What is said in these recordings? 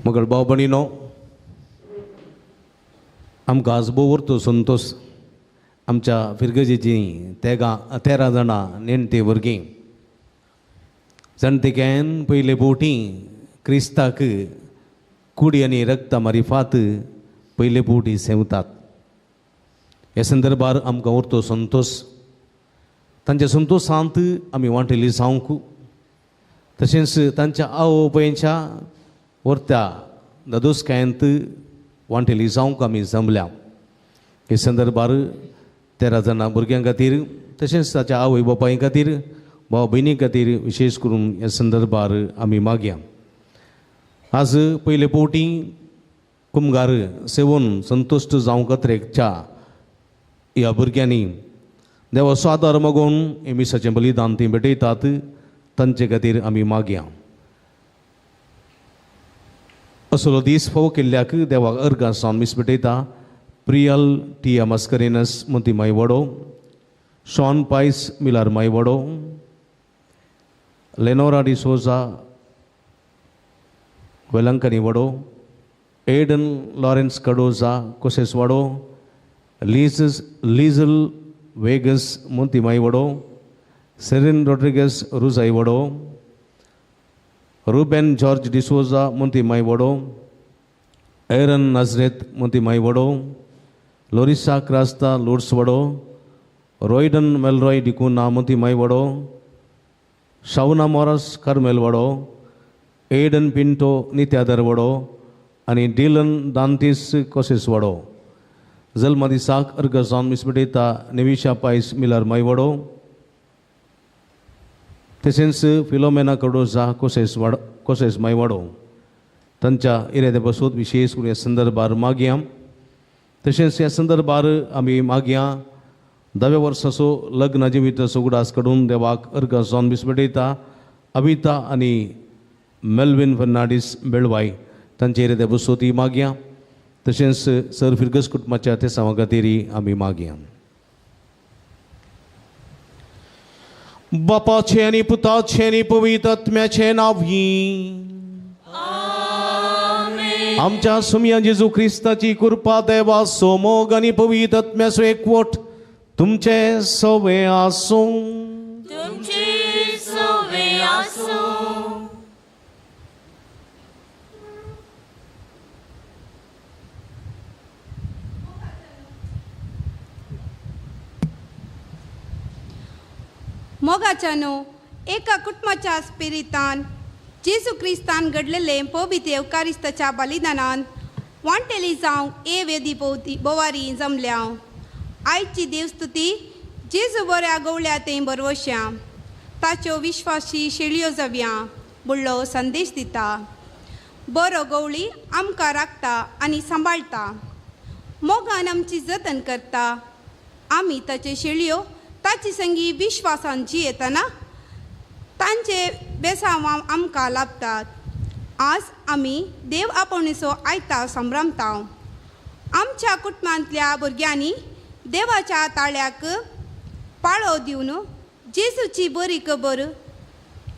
मग भाव भणीनो आमकां आज बोवरतो संतोष आमच्या फिरगजेची 13 जाणां नेणटे वर्गी जाणटेक्यान पयले फावटी क्रिस्ताक कुडी आनी रक्ता मारिफात पयले फावटी सेवतात. ह्या संदर्भार आमकां उरतो संतोष तांच्या संतोशांत आमी वांटेली जावंक तशेंच तांच्या आवय बापायच्या वर्त्या नदोसकायेंत वांटेली जावंक आमी जमल्या. हे संदर्भार 13 जाणां भुरग्यां खातीर तशेंच ताच्या आवय बापाय खातीर भाव भयणी खातीर विशेश करून ह्या संदर्भार आमी मागया. आज पयले फावटी कुमगार सेवून संतुश्ट जावंक खातीरच्या ह्या भुरग्यांनी देवाचो आदार मागून हे मिसाचें बलिदान ती भेटयतात तांचे खातीर आमी मागया. असलो दीस फावो केल्ल्याक देवाक अर्गां सावन मीस भेटयता. प्रियल टिया मास्करेनस मोती मायवडो, शॉन पायस मिलार मायवडो, लेनोरा डिसोजा वेलंकनी वडो, एडन लॉरेन्स कडोजा कोसेस वडो, लीजल वेगस मोती मायवडो, सेरिन रॉड्रिगस रुजाई वडो, रूबेन जॉर्ज डिसोजा मोती मायवडो, एरन नाजरेत मोती मायवडो, लोरिसा क्रास्ता लोड्स वडो, रॉयडन मेलरॉय डिकुना मोती मायवडो, शाउना मॉरस कार्मेल वडो, एडन पिंटो नित्यादर वडो आनी डिलन दांतीस कोसेस वडो. जल्मा दिसाक अर्ग जावन मीस भेटयता नेविशा पायस मिलार मायवडो, तशेंच फिलोमेना कडोजा कोसेस मायवाडो. तांच्या इरेद्या बसोत विशेष करून ह्या संदर्भार मागया. तशेंच ह्या संदर्भार आमी मागया 10व्या वर्साचो लग्न जिवीत उगडास कडून देवाक अर्गां जावन मीस भेटयता अबिता आनी मेल्विन फर्नांडीस बेळवाय तांचे इरेद्या बसोती मागया. तशेंच सर फिरगस कुटुंबाच्या ते सावा खातीर आमी मागया. बापाचे आनी पुताचे आनी पवित्र आत्म्याचे नांवी आमच्या सुमया जेजू क्रिस्ताची कृपा देवा सोमोग आनी पवित्र आत्म्याचो एकवट तुमचे सवे आसूं. मोगाच्यानो एका कुटुंबाच्या स्पिरितान जेजू क्रिस्तान घडलेले पवित्र एवकारिस्ताच्या बलिदानान वांटेली जावंक ए वेदी बोवारी जमल्या. आयची देवस्तुती जेजू बऱ्या गवळ्या ते बरवश्या ताच्यो विश्वासी शेळयो जावया बुडलो संदेश दिता. बरो गवळी आमकां राखता आनी सांबाळटा. मोगान आमची जतन करता. आमी ताचे शेळयो ताची संगी विश्वासान जियेतना तांचे बेसांवां आमकां लाभतात. आज आमी देव आपोवणेचो आयता संभ्रमता. आमच्या कुटुंबांतल्या भुरग्यांनी देवाच्या ताळ्याक पाळो दिवन जेजूची बरी खबर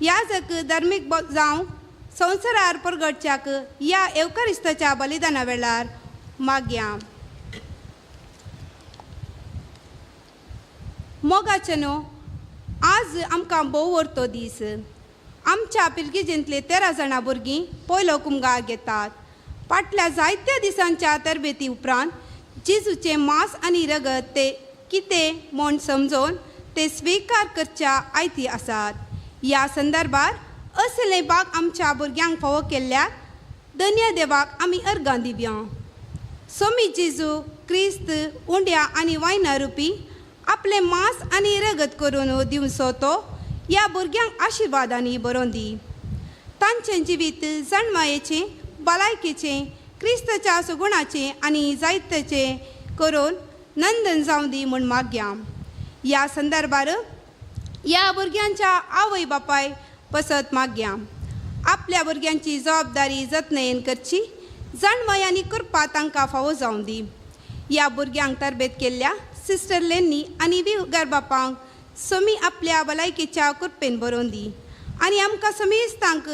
याजक धर्मीक जावं संवसारार परगडच्याक ह्या एवकारिस्ताच्या बलिदाना वेळार मागया. मोगाचेनो आज आमकां भोव व्हरतो दीस. आमच्या पिलगिजेंतले 13 जाणां भुरगीं पयलो कुमगार घेतात. फाटल्या जायत्या दिसांच्या तरबेती उपरांत जेजूचे मांस आनी रगत ते कितें म्हूण समजोवन ते स्विकार करच्या आयती आसात. ह्या संदर्भार असले भाग आमच्या भुरग्यांक फावो केल्ल्याक धन्य देवाक आमी अर्गां दिवया. सोमी जेजू क्रिस्त उंड्या आनी वायना रुपी आपले मांस आनी रगत करून दिवचो तो ह्या भुरग्यांक आशिर्वादांनी बरोवन दी. तांचें जिवीत जणमायेचें भलायकेचें क्रिस्ताच्या सुगुणाचें आनी जायतेचें करून नंदन जावं दी म्हूण मागया. ह्या संदर्भार ह्या भुरग्यांच्या आवय बापाय पसत मागया. आपल्या भुरग्यांची जबाबदारी जतनायेन करची. जणमय आनी कृपा तांकां फावो जावं दी. ह्या भुरग्यांक तरबेत केल्ल्या सिस्टर लेनी आनी विगर बापांक समी आपल्या भलायकेच्या कृपेन बरोवन दी. आनी आमकां समेस्तांक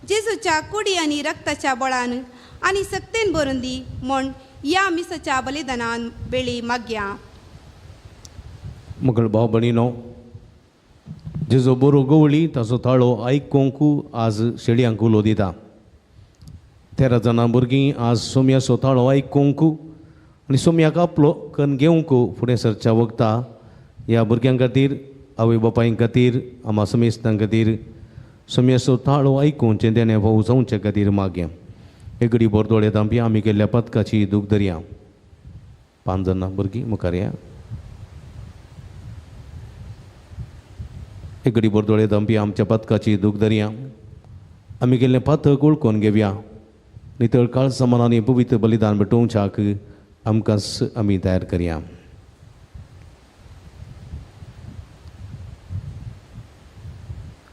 जेजूच्या कुडी आनी रक्ताच्या बळान आनी सक्तेन बरोवन दी म्हूण ह्या मिसाच्या बलिदानान वेळी मागया. मगळ भाव भणीनो, जेजो बरो गवळी ताचो ताळो आयकोंकू आज शेळयांक उलो दिता. 13 जाणां भुरगीं आज सोम्याचो ताळो आयकोंकू आनी सोम्याक आपलो कन्न घेवंक फुडें सरच्या वखता ह्या भुरग्यां खातीर आवय बापाय खातीर आमा समेस्तां खातीर सोम्याचो ताळो आयकूंचे देणे भाऊ जावचे खातीर मागया. एक घडी बोर दोळे धांपी आमी केल्ल्या पथकाची दूख धरया. 5 जाणां भुरगीं मुखार या. एक घडी बोर दोळे धांपी आमच्या पथकाची दूख धरया. आमी केल्लें पथक वळखून घेवया. नितळ काळ समान आनी पवित्र बलिदान भेटोवच्याक आमकां आमी तयार करया.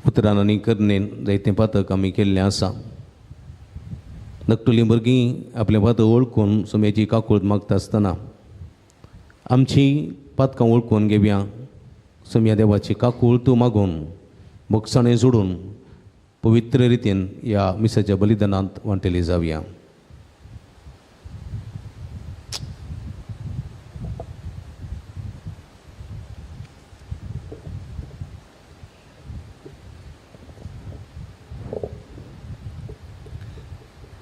उतरान आनी करनेन जायतें पथक आमी केल्लें आसा. धाकटुलीं भुरगीं आपलें पथक वळखून सोम्याची काकूळट मागता आसतना आमची पथकां वळखून घेवया. सोम्या देवाची काकूळट मागून मोगसाणें जोडून पवित्र रितीन ह्या मिसाच्या बलिदानांत वांटेली जावया.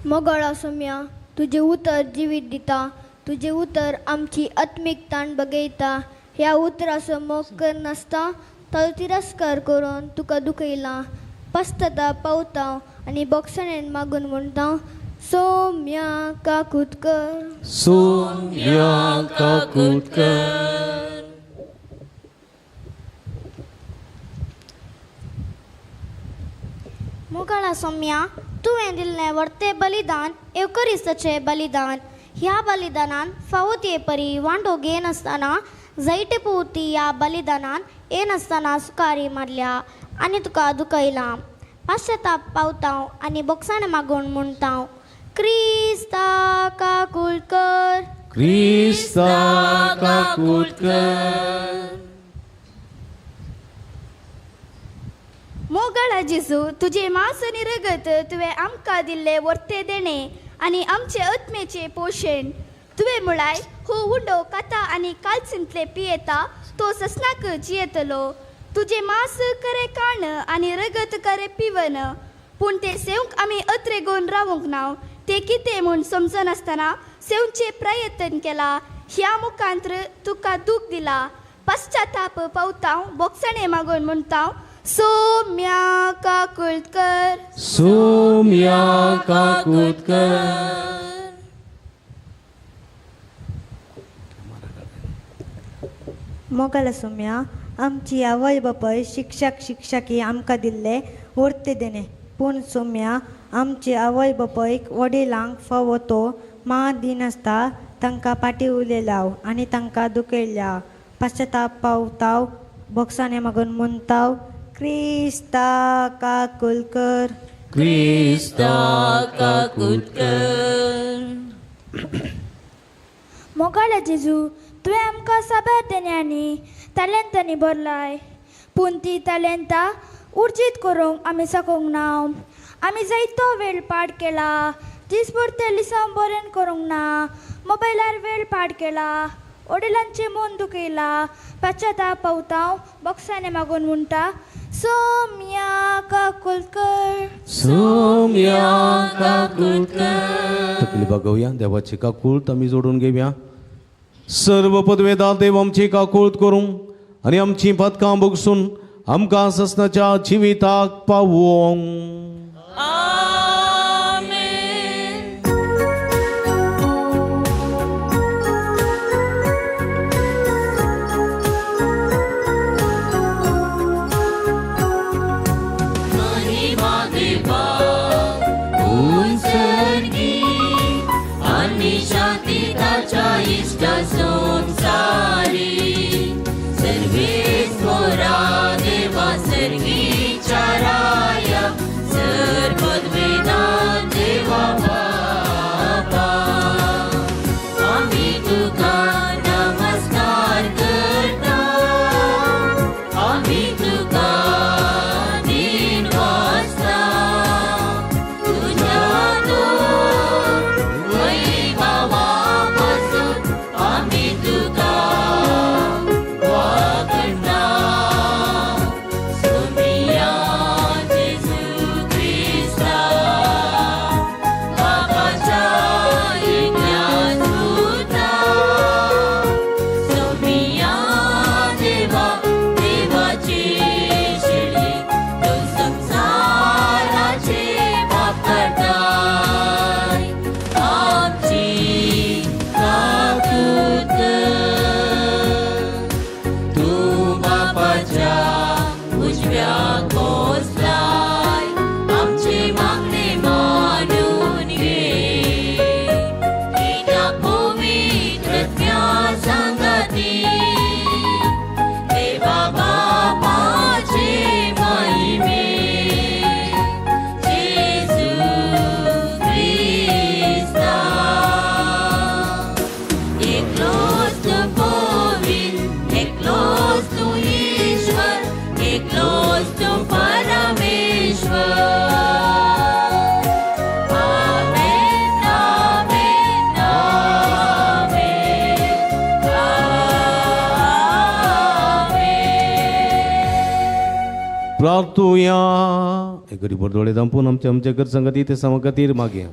मोगळा सोम्या, तुझे उतर जिवीत दिता. तुझे उतर आमची आत्मीक ताण बगयता. ह्या उतराचो मोग करनासता ताचो तिरस्कार करून तुका दुखयला. पस्तता पावता आनी बोगसणेन मागून म्हणटा, सोम्या काकुटकर, सोम्या काकुटकर. मोगळा सोम्या, तुवें दिल्लें वर्तें बलिदान एवकारिस्ताचें बलिदान. ह्या बलिदानान फावो ते परी वांटो घेनासतना जायते पोवती ह्या बलिदानान येनासतना सुकारी मारल्या आनी तुका दुखयलां. पाश्चाताप पावता आनी बोगसाण मागून म्हणटा, क्रिस्ता काकुटकर, क्रिस्ता काकुटकर. मोगळा जेजू, तुझे मांस आनी रगत तुवें आमकां दिल्ले वर्ते देणे आनी आमचे आत्मेचे पोशण. तुवें म्हळाय हो उंडो खाता आनी कालचिंतले पियेता तो ससनाक जियेतलो. तुझे मांस करे खाण आणि रगत करे पिवन, पूण ते सेवंक आमी अत्रे गोवन रावूंक नाव. ते कितें म्हूण समजनासतना सेवचे प्रयत्न केला. ह्या मुखांत्र तुका दूख दिला. पश्चाताप पावताव बोगसणे मागून म्हणताव, सौम्या काकुळकर, सौम्या काकुळकर. मोगाला सौम्या, आमची आवय बापाय शिक्षक शिक्षकी आमकां दिल्ले उरते देणे. पूण सौम्या, आमचे आवय बापायक वडिलांक फावो तो मा दिनासता तांकां पाटी उले लाव आनी तांकां दुखयल्या. पश्चाताप पावताव बोगसाने मागून म्हणताव, क्रिस्ता काकुळकर, क्रिस्ता काकुळकर. मोगाला जेजू, तुवें आमकां साबार देण्यांनी तालेंतांनी भरलाय, पूण ती तालेंतां उर्जीत करूंक आमी सकूंक ना. आमी जायतो वेळ पाड केला. दिसभर ते लिसांव बरें करूंक ना. मोबायलार वेळ पाड केला. वडिलांचे मन दुखयला. पश्चाताप पावताव बोगसाने मागून म्हणटा, सौम्या काकुळकर, सौम्या काकुळकर. तकली बघूया, देवाची काकुळत आमी जोडून घेवया. सर्व पदवेदार देव आमची काकुळत करूं आनी आमची पदकां बोगसून आमकां ससनाच्या जिविताक पावोवंक. प्रार्थूया. एक गरीबर दोळे दांपून आमच्या घर संगती ते समा खातीर मागया.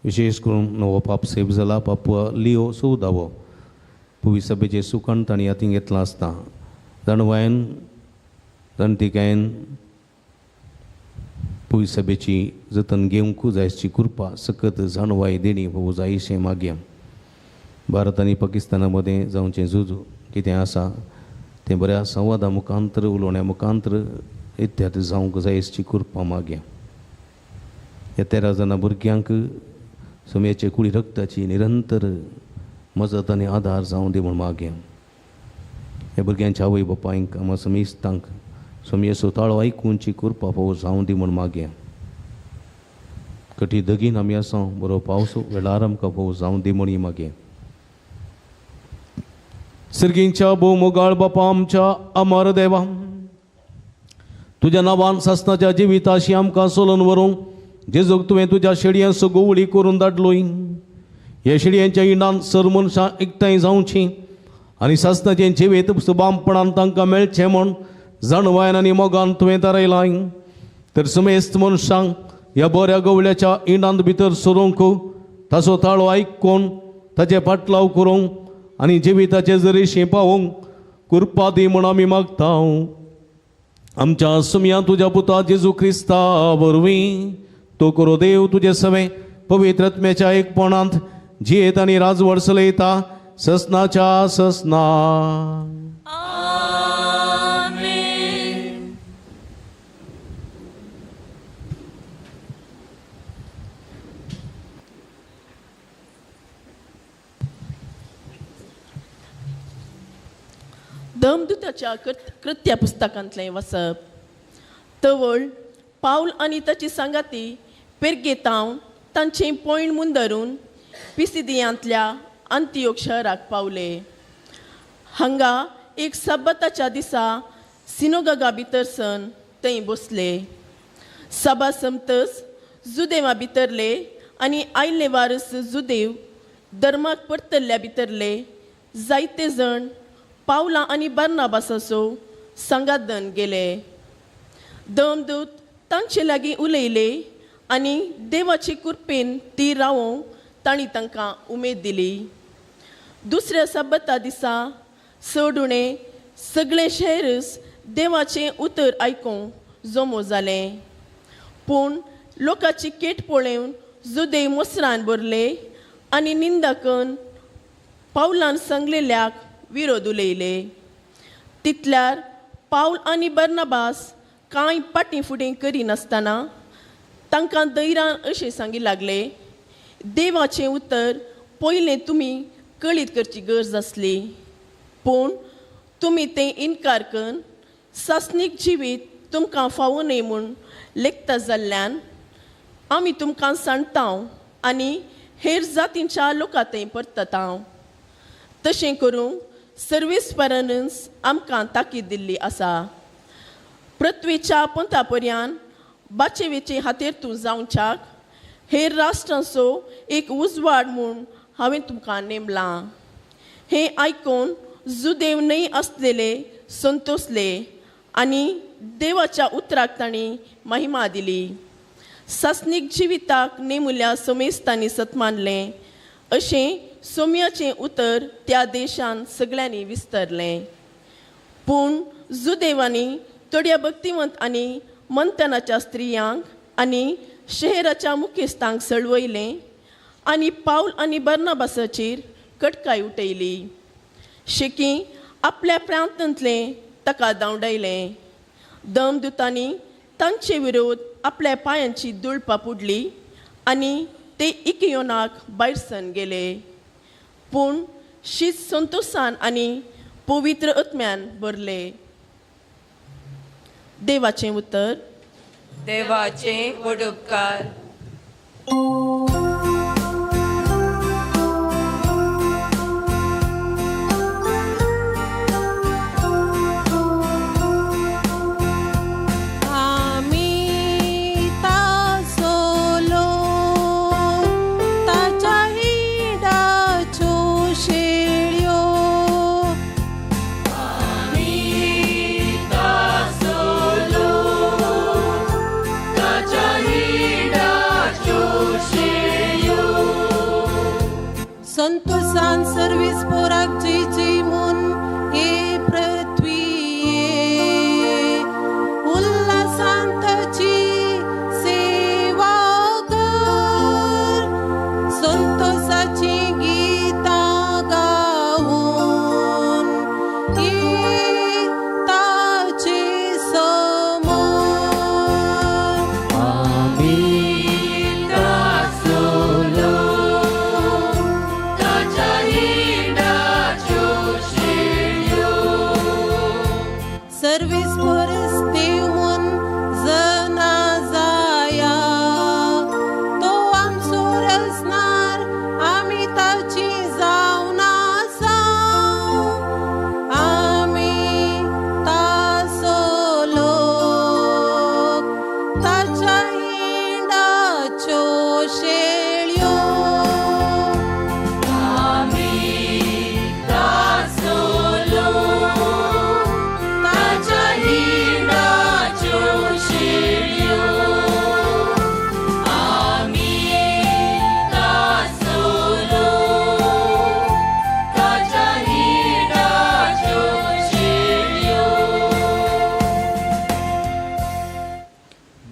विशेष करून नवो पाप सेव जाला पापुआ लिओ सौदावो. पुवी सभेचे सुखण ताणी हातीन घेतलां आसता. जाणवायन जाणटिकायन पुवी सभेची जतन घेवंकू जायची कृपा सकत जाणवाय देणी होवं जायशें मागया. भारत आनी पाकिस्ताना मदें जावचें झूज कितें आसा तें बऱ्या संवादा मुखांतर उलोवण्या मुखांतर इत्याद जावंक जायची कृपा मागया. ह्या 13 जाणां भुरग्यांक सोम्याचे कुडी रक्ताची निरंतर मजत आनी आधार जावं दी म्हूण मागया. ह्या भुरग्यांच्या आवय बापायंक आमा समेस्तांक सोमयेचो ताळो आयकूंची कृपा फावो जावं दी म्हूण मागया. कठी दगीन आमी आसा बरो पावस वेळार आमकां फावो जावं दी म्हूण मागया. सर्गींच्या भोव मोगाळ बापा आमच्या अमर देवा, तुज्या नांवान ससनाच्या जिविताशी आमकां सोलून व्हरूंक जेजूक तुवें तुज्या शेडयां सगोवळी करून धाडलोय. ह्या शेडयांच्या इणान सर मनशां एकठांय जावचीं आनी ससनाचें जिवीत सुबामपणान तांकां मेळचें म्हूण जाणवायन आनी मोगान तुवें दारयलाय. तर समेस्त मनशांक ह्या बऱ्या गवळ्याच्या इंडांत भितर सरूंक ताचो ताळो आयकून ताचे पाटलाव करूंक आनी जिविताचे जरीशी पावोवंक कृपा दी म्हूण आमी मागता. आमच्या सुमया तुज्या पुता जेजू क्रिस्ता वरवीं तो करो देव तुजे सवे पवित्र आत्म्याच्या एकपणांत जियेत आनी राजवड चलयता ससनाच्या ससना. दमदुताच्या कृत्या पुस्तकांतलें वचप. तवळ पावल आनी ताची सांगाती पेर्गेतांव तांचें पॉयण मुंदरून पिसिदियांतल्या अंतियोक शहराक पावले. हांगा एक सब्बताच्या दिसा सिनोगागा भितर सन थंय बसले. सभा समतस जुदेवा भितरले आनी आयले वारस जुदेव धर्माक परतल्ल्या भितरले जायते जण पावला आनी बार्नाबासाचो संगादन गेले. दमदूत तांचे लागीं उलयले आनी देवाचे कृपेन ती रावोवंक तांणी तांकां उमेद दिली. दुसऱ्या सब्बता दिसा सोडुणे सगळे शहरस देवाचें उतर आयकूंक जमो जाले. पूण लोकांची केट पळोवन जुदेव मोसरान भरले आनी निंदा करून पावलान सांगलेल्याक विरोध उलयले. तितल्यार पावल आनी बर्नाबास कांय पाटी फुडें करिनासतना तांकां धैर्यान अशें सांगी लागले, देवाचें उतर पयलें तुमी कळीत करची गरज आसली. पूण तुमी तें इन्कार करून सासनीक जिवीत तुमकां फावो न्हय म्हूण लेखता जाल्ल्यान आमी तुमकां सांगतांव आनी हेर जातींच्या लोकां थंय परततांव. तशें करूंक सर्वेस्परानच आमकां ताकीद दिल्ली आसा. पृथ्वीच्या पंथा पर्यान बाचेवेचे हातेर जावच्याक हेर राष्ट्रांचो एक उजवाड म्हूण हांवें तुमकां नेमलां. हें आयकून जुदेव न्हय आसलेले संतोसले आनी देवाच्या उतराक तांणी महिमा दिली. सासनीक जिविताक नेमुल्या समेस्तांनी सतमानलें अशें सोम्याचें उतर त्या देशांत सगळ्यांनी विस्तरलें. पूण जुदेवांनी थोड्या भक्तिवंत आनी मंथनाच्या स्त्रियांक आनी शहराच्या मुखेस्तांक सळवयलें आनी पावल आनी बर्नाबासाचेर कटकाय उठयली. शेकी आपल्या प्रांतांतलें ताका धांवडायलें. दमदुतांनी तांचे विरोध आपल्या पांयांची धूळ पापुडली आनी ते इकियोनाक भायर सन गेले. पूण शीत संतोषान आनी पवित्र आत्म्यान भरले. देवाचें उतर. देवाचें वडुपकार. She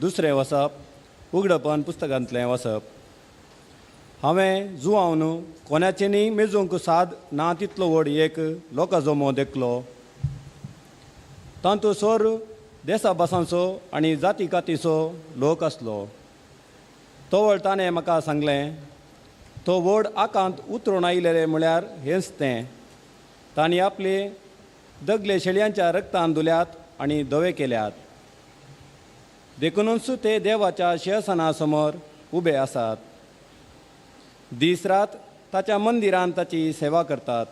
दुसरें वसप उगडपण पुस्तकांतलें वसप. हांवें जुवावन कोणाचेनी मेजूंक साद ना तितलो व्हड एक लोकाजमो देखलो. तातूंत सोर देसाभासांचो आनी जाती कातीचो लोक आसलो. तोवळ ताणें म्हाका सांगलें, तो व्हड आकांत उतरून आयलेले म्हळ्यार हेंच तें. तांणी आपले दगले शेळयांच्या रक्तान धुल्यात आनी धवे केल्यात. देखूनच ते देवाच्या सिंहासना समोर उबे आसात. दीस रात ताच्या मंदिरांत ताची सेवा करतात.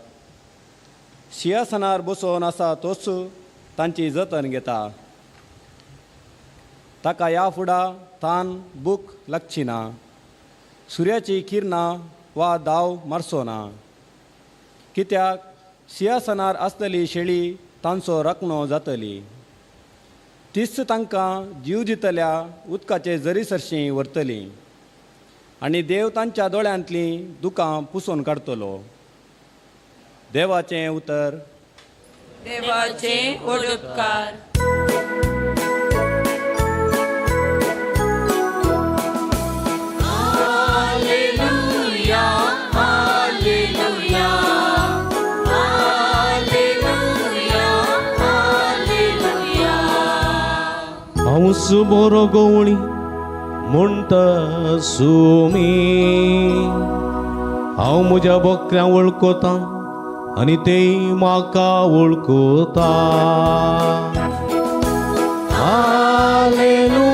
सिंहासनार बसोवन आसा तोच तांची जतन घेता. ताका ह्या फुडा तान भूक लागची ना, सुर्याची किरणां वा दाव मारचो ना. कित्याक सिंहासनार आसतली शेळी तांचो राखणो जातली. तीच तांकां जीव दितल्या उदकाचे जरीसरशीं व्हरतली आनी देव तांच्या दोळ्यांतलीं दुकां पुसून काडटलो. देवाचें उतर. देवाचे व्हड उपकार. हांवच बरो गवळी म्हणटा सुमी. हांव म्हज्या बकऱ्यांक वळखता आनी तेय म्हाका वळखता. हालेलुया.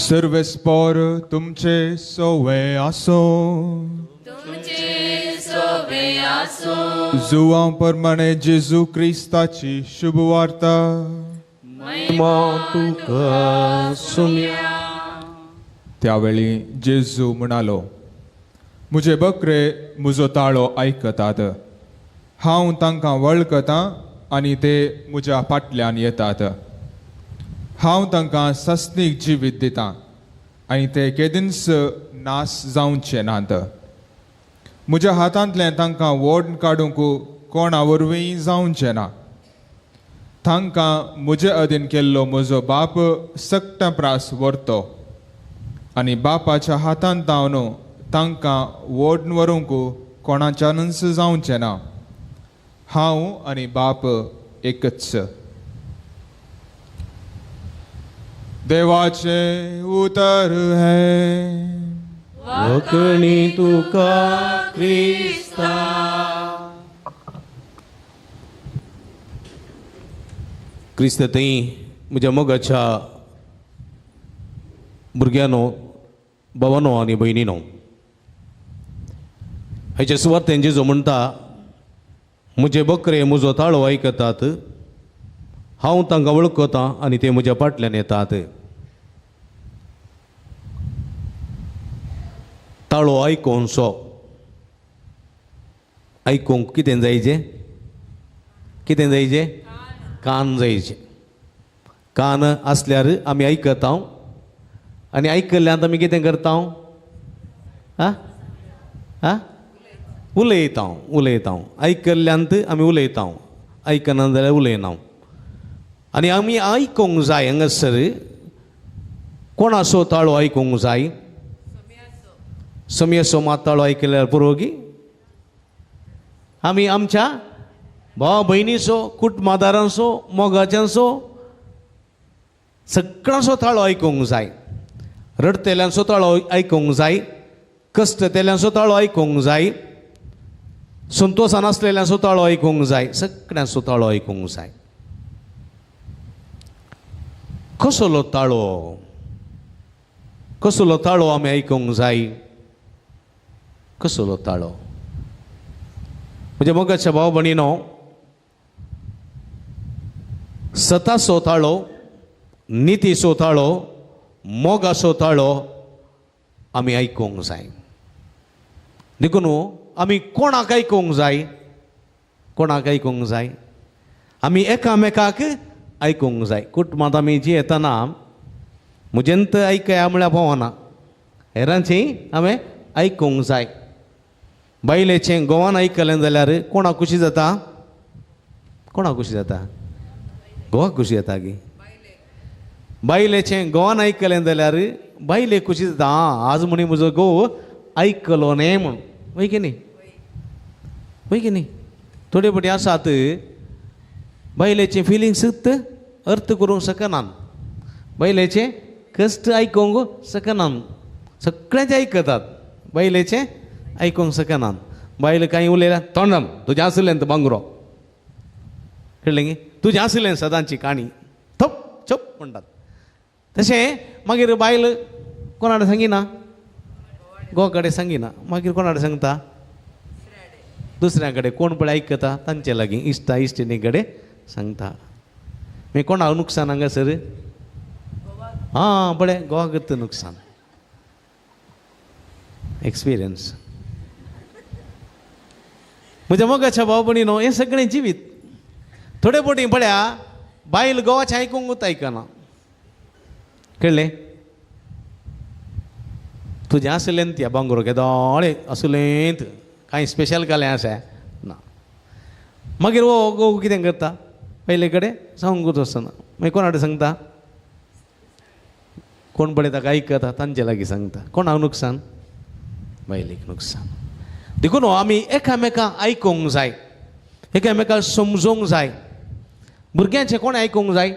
सर्वेस्पर तुमचे सोवे आसो. जुवां प्रमाणे जेजू क्रिस्ताची शुभवार्ता. त्यावेळी जेजू म्हणालो, म्हजे बकरे म्हजो ताळो आयकतात. हांव तांकां वळखतां आनी ते म्हज्या फाटल्यान येतात. हांव तांकां सस्तीक जिवीत दितां आनी ते केदींच नास जावचे नात. म्हज्या हातांतलें तांकां वोड काडूंक कोणा वरवीं जावचें ना. तांकां म्हजे अधीन केल्लो म्हजो बाप सक्त प्रास व्हरतो आनी बापाच्या हातांत तावन तांकां वोड व्हरूंक कोणाच्यानच जावचें ना. हांव आनी बाप एकच. देवाचे उतर है. वखणी तुका क्रिस्ता. क्रिस्त थंय म्हज्या मोगाच्या भुरग्यानो, भावानो आनी भयणीनो, हेचे सुवातेन जेजू म्हणटा, म्हजे बकरे म्हजो ताळो आयकतात. हांव तांकां वळखतां आनी ते म्हज्या फाटल्यान येतात. ताळो आयकोनसो. आयकूंक कितें जायचें? कितें जायचें? कान जायचे. कान आसल्यार आमी आयकता आनी आयकल्ल्यांत आमी कितें करता? उलयता. आयकल्ल्यांत आमी उलयता, आयकना जाल्यार उलयना. आनी आमी आयकूंक जाय. हांगासर कोणाचो ताळो आयकूंक जाय? समयाचो मात ताळो आयकल्यार पुरोगी. आमी आमच्या भावा भयणीचो, कुटुंबादारांचो, मोगाच्यांचो, सगळ्यांचो ताळो आयकूंक जाय. रडतेल्यांचो ताळो आयकूंक जाय. कश्टतेल्यांचो ताळो आयकूंक जाय. संतोशान आसलेल्यांचो ताळो आयकूंक जाय. सगळ्यांचो ताळो आयकूंक जाय. कसलो ताळो? कसलो ताळो आमी आयकूंक जाय? कसलो ताळो? म्हणजे मोगाच्या भाव भयणीनो, सताचो ताळो, नितीचो ताळो, मोगाचो ताळो आमी आयकूंक जाय. देखून आमी कोणाक आयकूंक जाय? कोणाक आयकूंक जाय? आमी एकामेकाक आयकूंक जाय. कुटुंबांत आमी जी येतना म्हजेंत आयकया म्हळ्यार भोवना, हेरांची आमी आयकूंक जाय. बायलेचें गोवान आयकलें जाल्यार कोणाक खुशी जाता? कोणाक खुशी जाता? गोवाक खुशी जाता गी. बायलेचें गोवान आयकलें जाल्यार बायले खुशी जाता. आज म्हणी म्हजो घोव आयकलो न्ही म्हूण. वय की न्ही? वय की न्ही? थोडे फावटी आसात बायलेचे फिलिंग्स अर्थ करूंक शकनात. बायलेचे कश्ट आयकूंक शकनात. सगळ्यांचे आयकतात, बायलेचे आयकूंक शकनात. बायल कांय उलयल्यार तोंडम तुजें आसलें तो बांगरो. कळ्ळें गे? तुजें आसलें सदांची काणी थप चप म्हणटात. तशें मागीर बायल कोणा कडेन सांगिना, घोवा कडेन सांगिना, मागीर कोणा कडेन सांगता? दुसऱ्या कडेन. कोण पळय आयकता तांचे लागीं इश्टा इश्टिणी कडेन सांगता. मागीर कोणाक नुकसान हांगासर? हां पळय घोवाक नुकसान. एक्सपिरियन्स. म्हज्या मोगाच्या भाव भयणीनो, हें सगळें जिवीत. थोडे फावटी पळया बायल घोवाचें आयकूंकूच आयकना. कळ्ळें? तुजें आसलें त्या बांगरो केदोळे आसलें कांय स्पेशल कालें आसा ना. मागीर वो घोव कितें करता? पयले कडेन सांगूंकूच वचना. मागीर कोणा कडेन सांगता? कोण पळय ताका आयकता तांचे लागीं सांगता. कोणाक नुकसान? बायलेक नुकसान. देखून आमी एकामेकांक आयकूंक जाय, एकामेकांक समजूंक जाय. भुरग्यांचें कोणें आयकूंक जाय?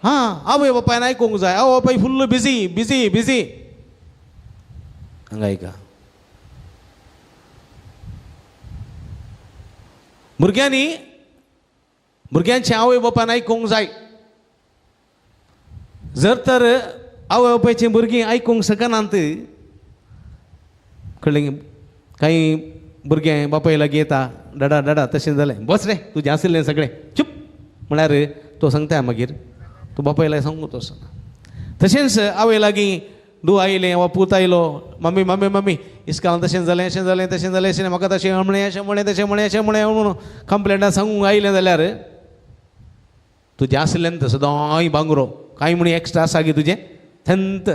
हां, आवय बापायन आयकूंक जाय. आवय बापाय फुल्ल बिजी बिजी बिजी. हांगा आयका. भुरग्यांचें आवय बापायन आयकूंक जाय. जर तर आवय बापायचीं भुरगीं आयकूंक शकनात, कळ्ळें? कांय भुरगे बापाय लागीं येता, डाडा डाडा तशें जालें, बस रे तुजें आसलें सगळें चुप म्हळ्यार तो सांगता मागीर तो बापाय लागीं सांगूंक वचना. तशेंच आवय लागीं धूव आयलें वा पूत आयलो, मम्मी मम्मी मम्मी इस्कालान तशें जालें अशें जालें तशें जालें अशें म्हाका तशें म्हळें अशें म्हळें तशें म्हळें अशें म्हळें म्हणून कंप्लेंटां सांगूंक आयलें जाल्यार तुजें आसलें तें सदांय बांगरो. कांय म्हणी एक्स्ट्रा आसा गे तुजें थंत.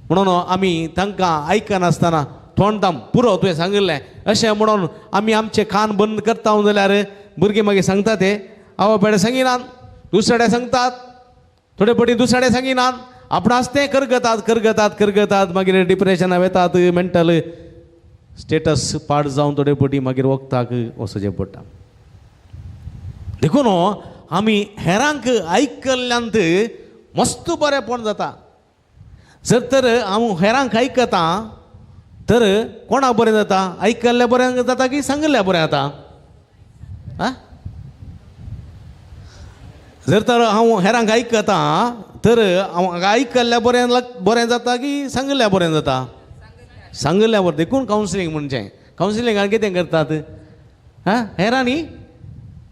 म्हणून आमी तांकां आयकनासतना तोंडाम पुरो तुवें सांगिल्लें अशें म्हणून आमी आमचें कान बंद करता जाल्यार भुरगीं मागीर सांगता ते आवय बापायन सांगिनात, दुसऱ्याक सांगतात. थोडे फावटी दुसऱ्याक सांगिनात, आपणास तें करगतात करगतात करगतात. मागीर डिप्रेशनाक येतात, मेंटल स्टेटस पाड जावन थोडे फावटी मागीर वखदाक वचचें पडटा. देखून आमी हेरांक आयकल्ल्यांत मस्त बरेंपण जाता. जर तर हांव हेरांक आयकता तर कोणाक बरें जाता? आयकल्ल्या बरें जाता की सांगिल्ल्या बरें जाता? आं? जर तर हांव हेरांक आयकता तर हांव आयकल्ल्या बरें जाता की सांगिल्ल्या बरें जाता? सांगिल्ल्या बरें. देखून कावन्सिलींग म्हणचें. कावन्सिलिंगाक कितें करतात? हां, हेरांनी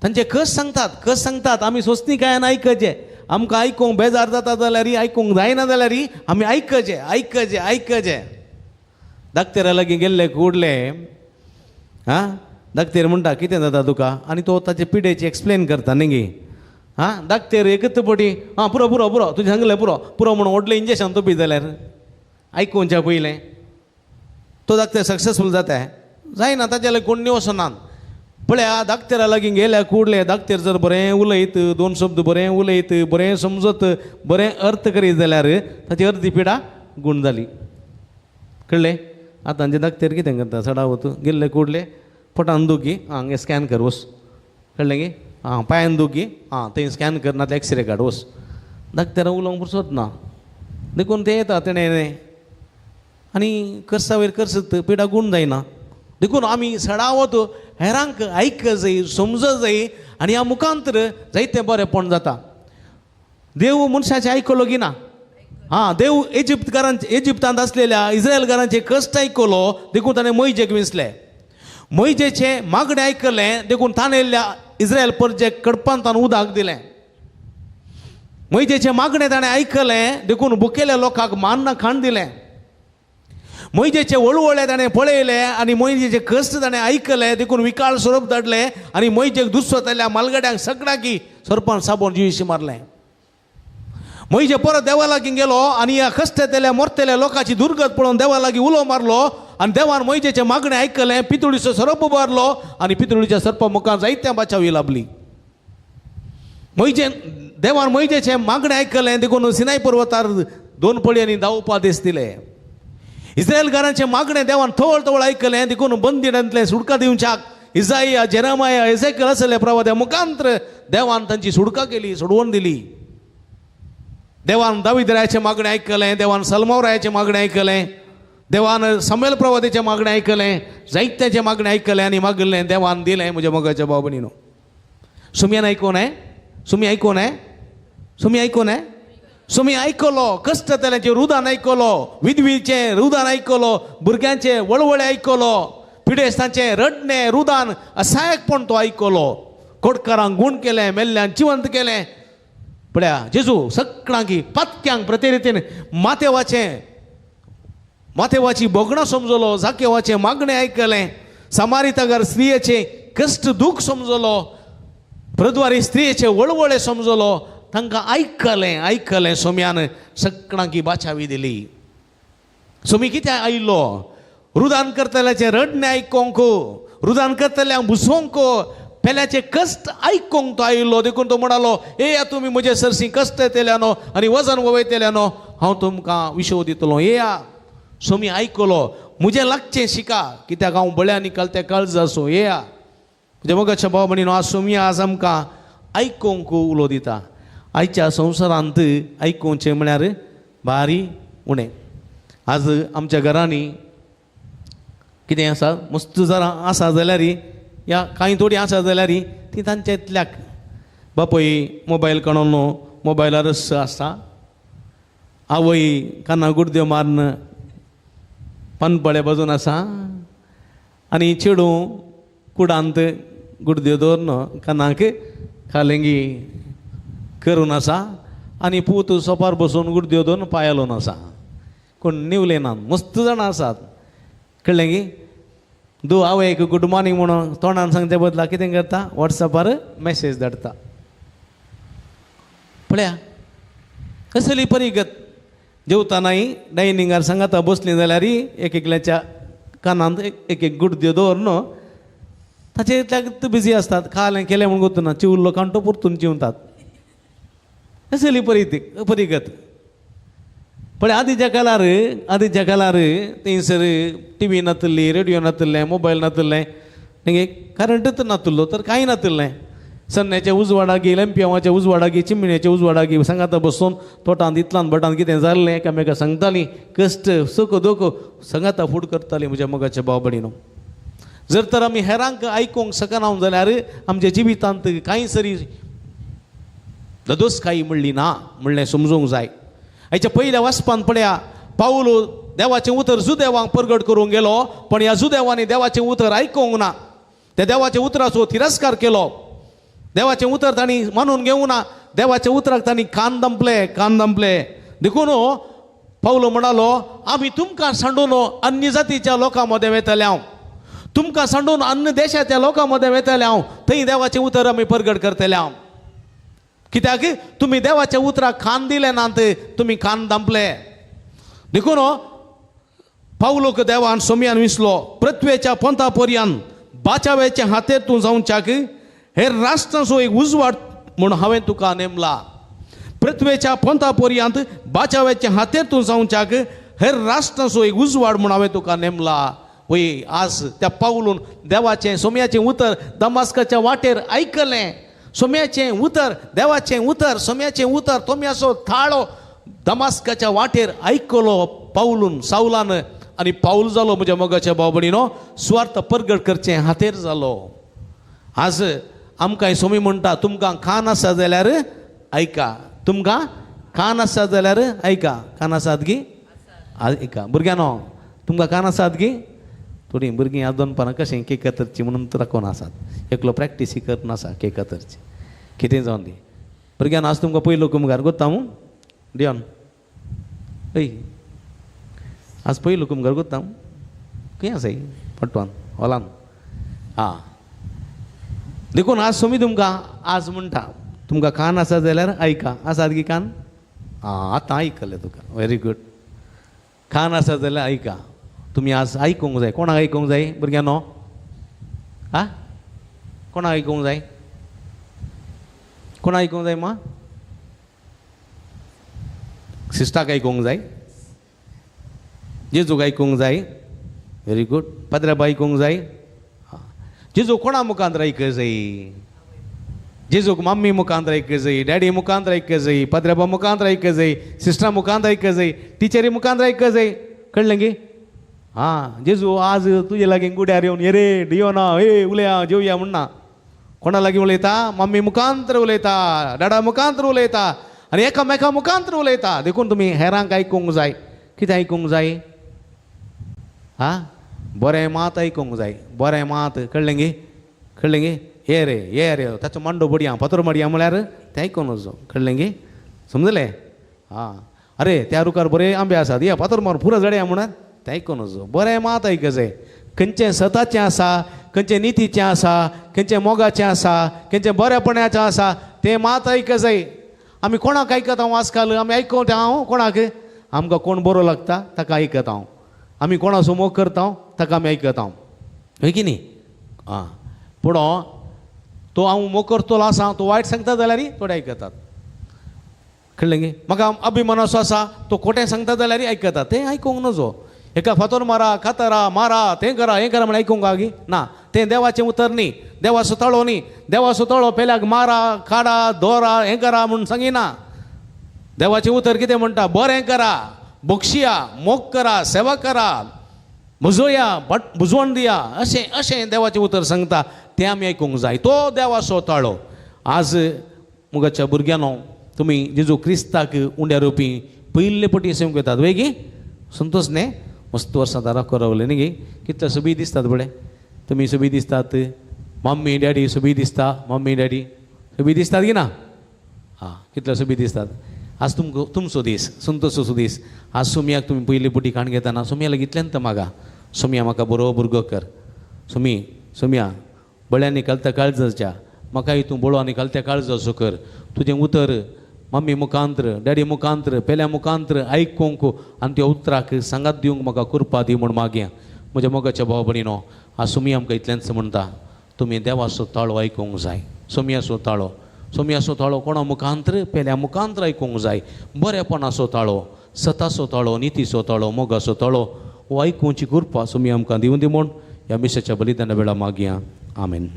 तांचे कस सांगतात आमी सोंसणीकायेन आयकचें. आमकां आयकूंक बेजार जाता जाल्यार आयकूंक जायना जाल्यार आमी आयकचें. दाक्तेरा लागीं गेल्ले कुडले हां, दाक्तेर म्हणटा कितें जाता तुका, आनी तो ताचे पिडेची एक्सप्लेन करता न्ही गे. हां, दाक्तेर एकच फावटी हां पुरो पुरो पुरो तुजें सांगलें पुरो पुरो म्हणून व्हडलें इंजेक्शन तोपी जाल्यार आयकूंच्या पयलें तो दाक्तेर सक्सेसफूल जाता? जायना. ताचे लागीं कोण वचनात. पळया दाक्तेरा लागीं गेल्या कुडले दाक्तेर जर बरें उलयत, दोन शब्द बरें उलयत, बरें समजत, बरें अर्थ करीत जाल्यार ताची अर्दी पिडा गूण जाली. कळ्ळें? आतांचे दाक्तेर कितें करता? सडावत गेल्ले कुडले पोटान दुखी हां गे स्कॅन कर वस. कळ्ळें गे? हां पांयान दुखी हां थंय स्कॅन कर ना एक्सरे काड वस. दाक्तेरा उलोवंक पुरसत ना. देखून ते येता तेणें आनी कर्सा वयर करसत पिडा गूण जायना. देखून आमी सडावत हेरांक आयक जाय, समजत जाय आनी ह्या मुखांतर जायतें बरेंपण जाता. देव मनशाचें आयकलो की ना? हां, देव इजिप्तांत आसलेल्या इस्रायलकारांचे कश्ट आयकलो, देखून ताणें मोइजेक विंचलें. मोइजेचें मागणें आयकलें, देखून ताणें येयल्ल्या इस्रायल परजेक कडपांतान उदक दिलें. मोइजेचें मागणें ताणें आयकलें, देखून भुकेल्या लोकांक मान्न खाण दिलें. मोइजेचे वळवळे ताणें पळयले आनी मोइजेचे कश्ट ताणें आयकले, देखून विकाळ सोरोप धाडलें आनी मोइजेक दुसवताल्या मालगड्यांक सगळ्यांक सरपंच साबोन जिवीशी मारलें. मोइजे परत देवा लागीं गेलो आनी ह्या कश्ट येतल्या मोरतेल्या लोकांची दुर्गत पळोवन देवा लागीं उलो मारलो आणि देवान मोयजेचे मागणें आयकलें, पितुळीचो सर्प उबारलो आनी पितुळीच्या सर्पा मुखार जायत्या बाचावी लाभली. देवान मोयजेचे मागणें आयकलें देखून सिनाय पर्वतार 2 पळयांनी धांवपा देस दिले. इस्रायलकारांचे मागणें देवान थोळ थोळ आयकलें देखून बंदिडांतले सुटका दिवच्याक इसाया, जेरेमाया, एझेकियल असले प्रवाद्या मुखांतर देवान तांची सुटका केली, सोडवून दिली. देवान दावीद रायाचें मागणें आयकलें, देवान सलमो रायाचें मागणें आयकलें, देवान समेल प्रवाद्याचें मागणें आयकलें, जायत्याचें मागणें आयकलें आनी मागलें देवान दिलें. म्हज्या मोगाच्या भाव भयणीनो, सुमयान आयकूं न्हय? सुमी आयकूं न्हय? सुमी आयकूं न्हय? सुमी आयकलो, कश्ट तेल्याचें रुदान आयकलो, विधवीचें रुदान आयकलो, भुरग्यांचें वळवळे आयकलो, पिडेस्तांचें रडणें रुदान असायकपण तो आयकलो. कोडकारांक गूण केलें, मेल्ल्यांक जिवंत केलें. पळया जेजू सगळ्यांक पातक्यांक प्रतेरितीन माथेवाची बोगणां समजलो, झाकेवाचें मागणें आयकलें, समारितागार स्त्रियेचें कश्ट दूख समजलो, प्रद्वारी स्त्रियेचे वळवळे समजलो. तांकां आयकलें सोम्यान सगळ्यांक बाचावी दिली. सोमी कित्याक आयिल्लो? रुदान करतल्याचें रडणें आयकोंक, रुदान करतल्यांक बुसोवंक, पेल्याचे कश्ट आयकोंक तो आयिल्लो. देखून तो म्हणलो, येया तुमी म्हजे सरसी कश्ट येतल्यानो आनी वजन वयतल्यानो, हांव तुमकां विशो दितलो. येया. सोमी आयकलो, म्हजें लागचें शिका, कित्याक हांव बळ्या निकालते काळज आसूं. येया. म्हणजे मोगाच्या भाव भयणीनो, आज सोमी आज आमकां आयकोंक उलो दिता. आयच्या संवसारांत आयकोवचें म्हळ्यार भारी उणें. आज आमच्या घरांनी कितें आसा, मस्त जर आसा जाल्यार या कांय थोडी आसा जाल्यार ती तांच्या इतल्याक बापूय मोबायल काडून मोबायलार रस आसता, आवय कानाक गुडद्यो मारून पानपळे बाजून आसा, आनी चेडूं कुडांत गुडद्यो दवरून कानाक खालेंगी करून आसा, आनी पूत सोपार बसून गुडद्यो दवरून पांयां लावन आसा. कोण निवले ना, मस्त जाणां आसात. कळ्ळें गी? आवयक गुड मॉर्निंग म्हणून तोंडान सांगचे बदला कितें करता, वॉट्सॅपार मॅसेज धाडटा. पळया कसली परिगत. जेवतानाय डायनिंगार सांगाता बसलीं जाल्यार एकल्याच्या कानांत एक गुडद्यो दवरून ताचे इतल्याक बिजी असतात. खालें केलें म्हणून गोतना, चिवल्लो कांटो परतून चिवतात. कसली परिगत. पण आदीच्या काळार थंयसर टीव्ही नातल्ली, रेडिओ नातल्लें, मोबायल नातल्लें, तेंगे करंटच नातल्लो, तर कांय नातल्लें. सन्न्याच्या उजवाडागी, लंप्यावाच्या उजवाडागी, चिमण्याच्या उजवाडागी सांगाता बसून तोटांत इतलान बटांत कितें जाल्लें एकामेका सांगतालीं. कश्ट सुख दूख सांगाता फूड करतालीं. म्हज्या मोगाच्या भाव भयणीनो, जर तर आमी हेरांक आयकूंक शकना जाल्यार आमच्या जिवितांत कांय सरी ददोसकाई म्हणली ना म्हणलें समजूंक जाय. हाच्या पयल्या वाचपान पळया, पाऊल देवाचें उतर जुदेवांक प्रगट करूंक गेलो, पण ह्या जुदेवांनी देवाचें उतर आयकूंक ना. त्या देवाच्या उतराचो तिरस्कार केलो. देवाचें उतर तांणी मानून घेवंक ना. देवाच्या उतराक तांणी कान दामले. देखून पाऊल म्हणालो, आमी तुमकां सांडून अन्य जातीच्या लोकां मदें वेतले हांव, तुमकां सांडून अन्य देशाच्या लोकां मदें वेतले हांव, थंय देवाचें उतर आमी प्रगट करतले हांव. कित्याक तुमी देवाच्या उतराक कान दिले नात, तुमी कान दामले. देखून पाऊलोक देवान सोम्यान विसलो, पृथ्वेच्या पंथा पर्यंत बाचाव्याच्या हातेर तूं जावच्याक हेर राष्ट्रांचो एक उजवाड म्हूण हांवें तुका नेमला. पृथ्वेच्या पंथा पर्यंत बाचाव्याच्या हातेर तूं जावच्याक हेर राष्ट्रांचो एक उजवाड म्हूण हांवें तुका नेमला. वय आज त्या पाऊलून देवाचें सोम्याचें उतर दमास्काच्या वाटेर आयकलें. सोम्याचें उतर, देवाचें उतर, सोम्याचें उतर, तोम्याचो थाळो दमास्काच्या वाटेर आयकलो पाऊलून, सावलान. आनी पाऊल जालो म्हज्या मोगाच्या भाव भयणीनो, स्वार्थ प्रगट करचें हातेर जालो. आज आमकां सोमी म्हणटा, तुमकां कान आसा जाल्यार आयका, तुमकां कान आसा जाल्यार आयका. कान आसात गी आयका. भुरग्यानो तुमकां कान आसात गी? थोडीं भुरगीं आज दोनपरां कशें केक कतरची म्हणून राखून आसात, एकलो प्रॅक्टीस करना आसा केक कतरची. कितें जावन दी भुरग्यान आज तुमकां पयलो कुमगार गोतां डियॉन हय, आज पयलो कुमगार गोतां खंय आसा पटवान हॉलान. आं देखून आज सोमी तुमकां आज म्हणटा, तुमकां कान आसा जाल्यार आयका. आसात गी कान? आं आतां आयकलें तुका, व्हेरी गूड. कान आसा जाल्यार आयका. तुमी आज आयकूंक जाय. कोणाक आयकूंक जाय भुरग्यांनो? आ कोणाक आयकूंक जाय? कोणाक आयकूंक जाय? मा सिस्टाक आयकूंक जाय, जेजूक आयकूंक जाय. Very good. पाद्र्याबा आयकूंक जाय. जेजू कोणा मुखांतर आयकूंक जाय? जेजूक मम्मी मुखांतर आयकूंक जाय, डॅडी मुखांतर आयकूंक जाय, पाद्र्याबा मुखांतर आयकूंक जाय, सिस्टरा मुखांतर आयकूंक जाय, टिचरी मुखांतर आयकूंक जाय. कळ्ळें गे? हां, जेजू आज तुजे लागीं गुड्यार येवन ये रे डियो ना हे उलया जेवया म्हणना. कोणा लागीं उलयता? मम्मी मुखांतर उलयता, डाडा मुखांतर उलयता आनी एकामेका मुखांतर उलयता. देखून तुमी हेरांक आयकूंक जाय. कितें आयकूंक जाय? हां, बरें मात आयकूंक जाय. बरें मात. कळ्ळें गे? कळ्ळें गे? ये रे ताचो मांडो बडया पत्र मडया म्हळ्यार तें आयकून वचो. कळ्ळें गे? समजलें? हां, अरे त्या रुखार बरे आंबे आसात, या पातर मारून पुरो जड्या म्हणून तें आयकून वचो. बरें मात आयकूंक जाय. खंयचें सताचें आसा, खंयचें नितीचें आसा, खंयचें मोगाचें आसा, खंयचें बरेपणाचें आसा तें मात आयकूंक जाय. आमी कोणाक आयकता हांव आजकाल? आमी आयकता हांव कोणाक? आमकां कोण बरो लागता ताका आयकता हांव. आमी कोणाचो मोग करता ताका आमी आयकता हांव. हय की न्ही? आं, पूण तो हांव मोग करतलो आसा, तो वायट सांगता जाल्यार थोडे आयकतात. कळ्ळें गे? म्हाका अभिमान असो आसा, तो खोटें सांगता जाल्यार आयकतात. तें आयकूंक नजो. एका फातर मारा, खातारा, मारा, तें करा म्हण आयकूंक आगी ना. तें देवाचें उतर न्ही, देवाचो तळो न्ही. देवाचो तळो पेल्याक मारा, काडा, दोरा, हें करा म्हूण सांगिना. देवाचें उतर कितें म्हणटा? बरें करा, बक्षिया, मोग करा, सेवा करा, बुजोया, बुजवण दिया, अशें देवाचें उतर सांगता. तें आमी आयकूंक जाय. तो देवाचो ताळो. आज मुगाच्या भुरग्यांनो, तुमी जेजू क्रिस्ताक उंड्या रोवपी पयले पटी सेवंक येतात. वय गे? संतोष न्ही? मस्त वर्सां दाराक रावले न्ही गे? कितले सभी दिसतात बडे. तुमी सभी दिसतात, मम्मी डॅडी सभी दिसता, मम्मी डॅडी सभी दिसतात की ना? हां, कितले सभी दिसतात. आज तुमचो दीस, संतोषचो दीस. आज सोमयाक तुमी पयली पटी खाण घेतना सोमया लागीं इतलेंत मागा, सोमया म्हाका बरो भुरगो कर. सोमया बळ्यांनी घालता काळजाच्या, म्हाका हितून बळो आनी घालत्या काळजाचो कर. तुजें उतर मम्मी मुखांतर, डॅडी मुखांतर, पेल्या मुखांतर आयकूंक आनी त्या उतराक सांगात दिवंक म्हाका कृपा दी म्हूण मागया. म्हज्या मोगाच्या भाव भयणीनो, आज सोमया आमकां इतलेंच म्हणटा, तुमी देवाचो ताळो आयकूंक जाय. सोमयाचो ताळो कोणा मुखांतर? पेल्या मुखांतर आयकूंक जाय. बरेपणाचो ताळो, सताचो ताळो, नितीचो ताळो, मोगाचो ताळो हो आयकूंची कृपा सोमया आमकां दिवं दी म्हूण ह्या मिसाच्या बलिदाना वेळा मागया. आमेन.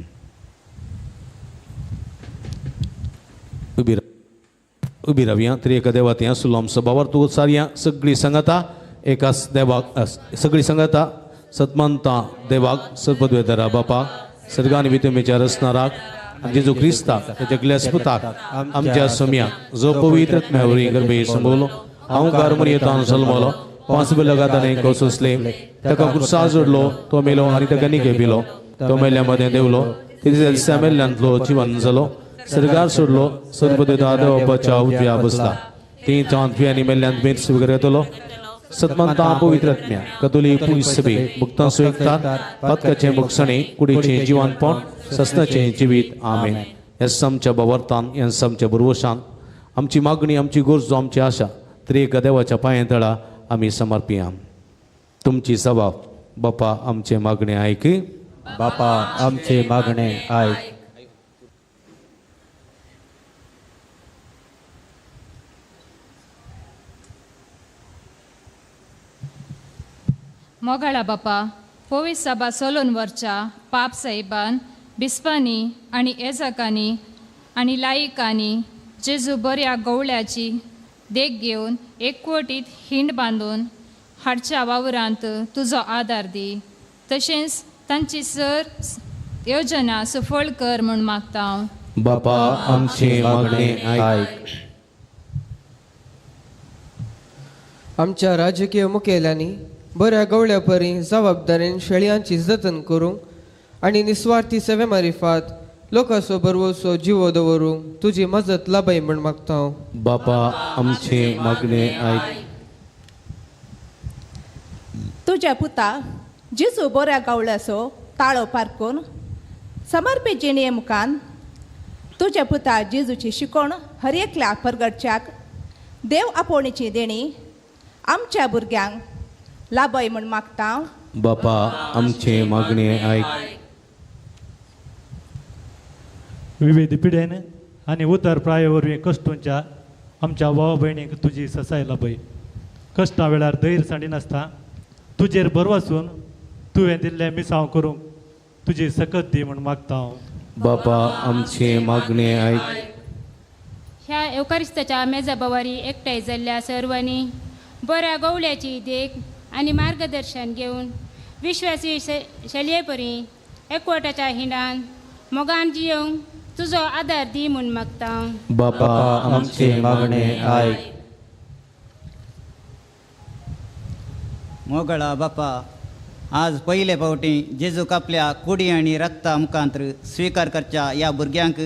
उबी रावया. त्रिएका देवात सुलाम सभावार तूं सारया सगळीं सांगाता एकाच देवाक, सगळीं सांगाता सतमंता देवाक, सर्वपदवेदरा बापाक, सर्गांनी वितमेच्या रचणाराक, जेजू क्रिस्ताक, ताच्या क्लेस्पुताक, आमच्या सोमयाक जो पवित्र आत्म्यावरी गर्भे संभोवलो, हांव कारमर येतान जल्मलो, 5 लगाताने कोसले, ताका क्रुसार जोडलो, तो मेलो आनी ताका निघेपिलो, तो मेल्या मध्ये देवलो, तिच्या दिसा मेल्ल्यांतलो जिवन जालो, सर्गार सोडलो, सर्वपदवेदा देवाच्या उजव्या बसला, ती चांद आनी मेल्ल्यांत मेट स्वीकार येतलो. सतमंता पवित्र आत्म्या कतोलीक पुलीस सभे भक्तां सोयतात, पातकाचे भक्षणे, कुडीचे जिवानपण, ससनाचे जिवीत. आमेन. हें आमच्या भावार्थान, हें आमच्या बुरवशान, आमची मागणी, आमची गरजो, आमची आशा त्रिएका देवाच्या पांया तळा आमी समर्पिया. तुमची सभा बापा आमचे मागणे आयक. बापा आमचे मागणे आयक. मोगाळा बापा पवित्र सभा सोलोन वरच्या पाप साहेबान बिस्पांनी आनी एजाकांनी आनी लायकांनी जेजू बऱ्या गवळ्याची देख घेवन एकवटीत हिंड बांदून हाडच्या वावरांत तुजो आदार दी. तशेंच तांची सर योजना सफळ कर म्हूण मागता हांव. बापा आमचे मागणे आयक. आमच्या राजकीय मुखेल्यांनी बऱ्या गवळ्या परी जबाबदारेन शेळयांची जतन करूंक आनी निस्वार्थी सेवे मारिफात लोकांचो बरवसो जिवो दवरूंक तुजी मजत लाभय म्हण मागता हांव. बापा आमचे मागणे आयक. तुज्या पुता जेजू बऱ्या गवळ्याचो ताळो पारकून समर्पीत जिणे मुखान तुज्या पुता जेजूची शिकोण हर एकल्या परगडच्याक देव आपोवणेची देणी आमच्या भुरग्यांक लाभय म्हण मागता. बापा आमचे मागणे ऐक. विविध पिढ्यान आणि उतर प्रायावरवीं कश्टांच्या आमच्या भावा भयणीक तुजी ससाय लाभय. कश्टा वेळार धैर्य सांडिनासता तुजेर बरवासून तुवें दिल्लें मिसांव करूंक तुजी सकत दी म्हण मागता हांव. बापा आमचे मागणे ऐक. ह्या एवकारिस्ताच्या मेजा बवारी एकठांय जाल्ल्या सर्वांनी बऱ्या गवळ्याची देख आनी मार्गदर्शन घेवन विश्वासी शैलये परी एकवटाच्या हिंडान मोगान जियोंक तुजो आदार दी म्हूण मागता. बापा आमचे मागणे ऐक. मोगळा बापा, आज पयले फावटी जेजूक आपल्या कुडी आनी रक्ता मुखांत्र स्विकार करच्या ह्या भुरग्यांक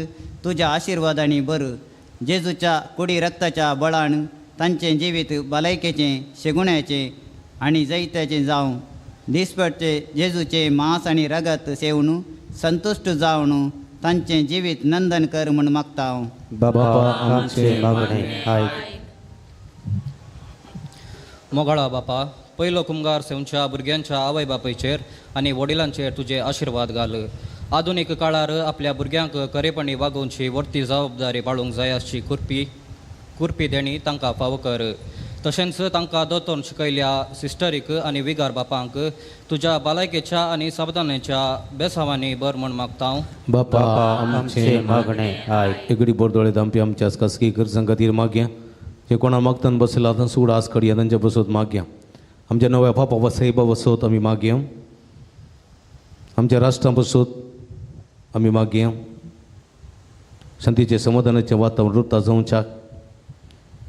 तुज्या आशिर्वादांनी बर. जेजूच्या कुडी रक्ताच्या बळान तांचें जिवीत भलायकेचें, शेगुण्याचें आनी जैत्याचें जावं. दिसपटचे जेजूचे मांस आनी रगत सेवन संतुश्ट जावन तांचें जिवीत नंदन कर म्हूण मागता हांव. बापा आमचे मागणे ऐक. मोगाळा बापा, पयलो कुंगार सेवच्या भुरग्यांच्या आवय बापायचेर आनी वडिलांचेर तुजे आशिर्वाद घाल. आधुनीक काळार आपल्या भुरग्यांक खरेपणी वागोवची वर्ती जबाबदारी बाळूंक जाय अशी कुरपी देणी तांकां फावो कर. तशेंच तांकां दोतोर शिकयल्या सिस्टरीक आनी विगार बापांक तुज्या भलायकेच्या आनी साबदानाच्या बेसावांनी बर म्हण मागता हांव. बापा आमचे मागणे ऐक. एगडी बोरदोळे दांपी आमच्या खासगी गरजां खातीर मागया. जे कोणा मागतान बसला तां सूड आस कडया तांच्या बसत मागया. आमच्या नव्या पापा वा साहेबा बसत आमी मागया. आमच्या राष्ट्रां बसत आमी मागया. शांतीचे समाधानाचें वातावरण रुत्ता जावच्याक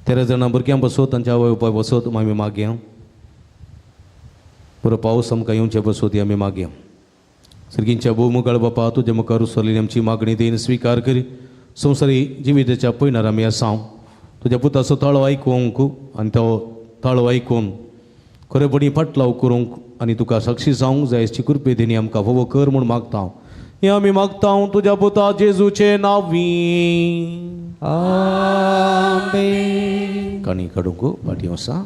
13 जाणां भुरग्यां बसत तांच्या आवय बापाय बसत आमी मागया. बरो पावस आमकां येवचे बसत आमी मागया. सर्गींच्या भोवमुगाळ बापा, तुज्या मुखार उसरलेली आमची मागणी देन स्विकार करी. संवसारी जिविताच्या पयणार आमी आसां. तुज्या पुताचो ताळो आयकूंक आनी तो ताळो आयकून खरेपणी फाटलाव करूंक आनी तुका साक्षी जावंक जाय अशी कृपे देणी आमकां फावो कर म्हूण मागता हांव. हें आमी मागता हांव तुज्या पुता जेजूचे नांवीं. आमेन. काणी काडूंक फाटीं वसा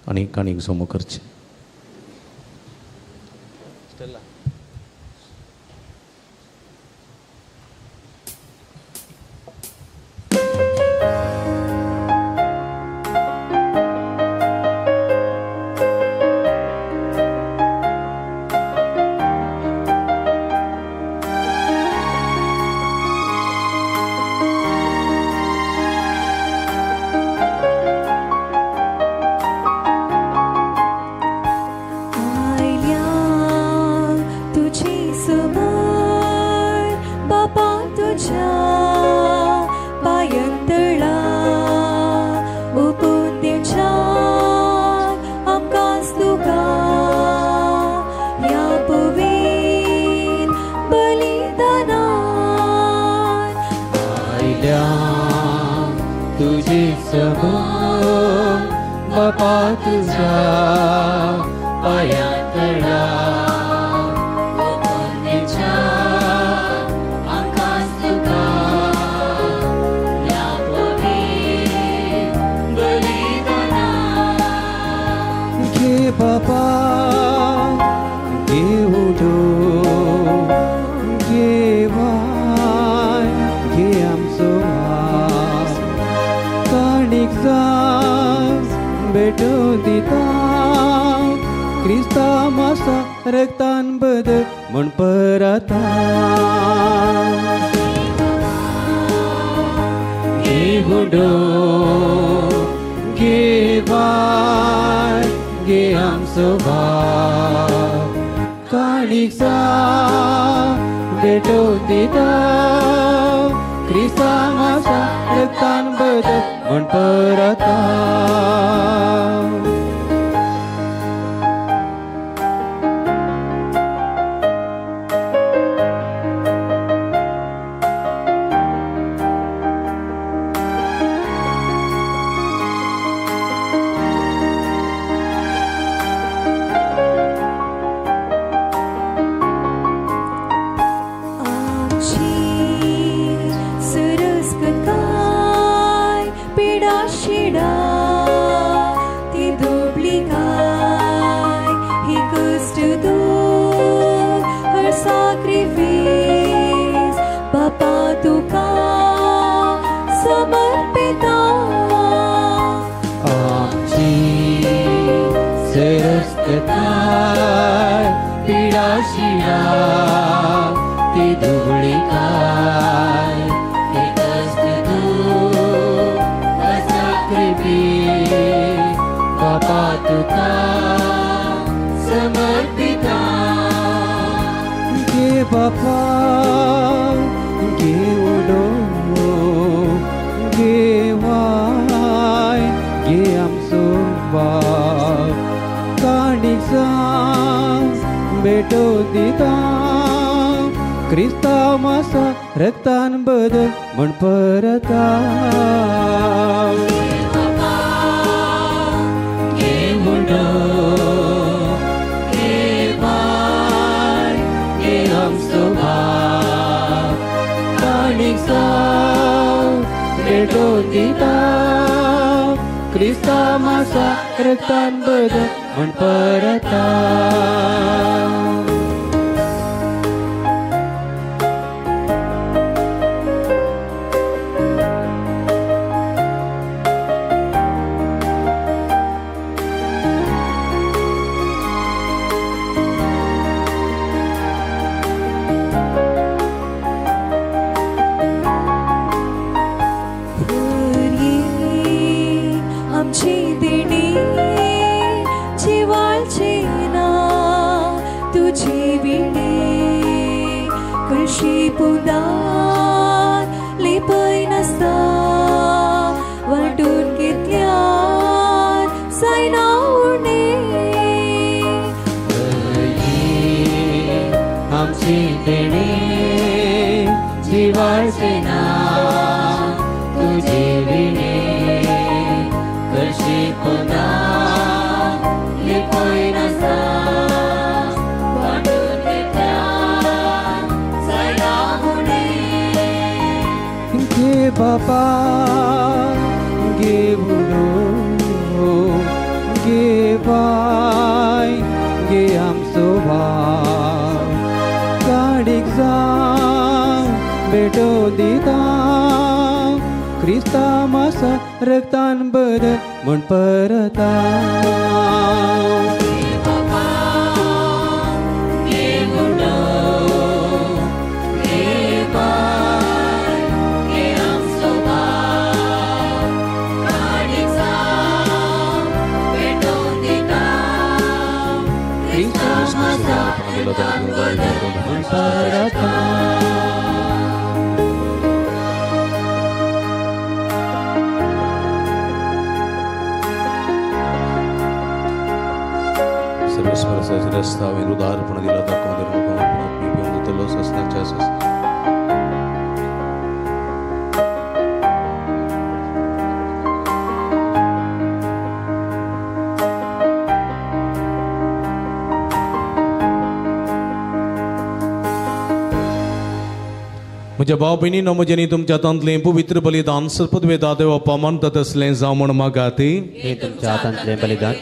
आनी काणीक जमो करचें. बापा तुझ्या पायांतळा ओपंदेच्या आकाश तुका या पवित्र बलिदाना घे बापा घे उडो घे वाय घे आमचो वास काणीक भेटो दिता क्रिस्ता मासा रक्तान बदल म्हण परता घे हुडो घे वाय घे आमचो भाव काणीक भेटो दिता क्रिस्ता मासा रक्तान बदल म्हण परता पिडा शिडा ती कष्ट दूर हर sacrifice बापा तुका समर्पिता आमची सरस्वताय पिडा शिडा ती दुबळी काय हे कष्ट दूर हर sacrifice बापा तुका समर्पिता गे बापा गे उडो गे वाय गे आमचो बाप काणीचा बेटो दिता क्रिस्ता मासा रक्तान बदल म्हण परता बेटो दिता क्रिस्ता मासा रक्तान बदल म्हण परता आमची देणी जिवाळची ना तुझी विणे कशी पुदार लिपय नसता वाटून घेतल्यार जायना उणे आमची देणी जिवाळची ना तुझी विणे कशी पुन्हा लिपोय नसा वाटून घेतल्यार जायना उणे गे बापा गे बुडो गे बाय गे आमचो भाव गाडीक जावं बेटो दिता क्रिस्ता मासा रक्तान बदल म्हण परता सर्वस्वराचा रस्ता विरुद्धार्पण दिला दाखवून म्हज्या भाव भयणीनो म्हजें तुमच्या हातांतलें पवित्र बलिदान सर्पद्वेदा देवा मानता तसलें जावं म्हण मागाती हे तुमच्या हातांतलें बलिदान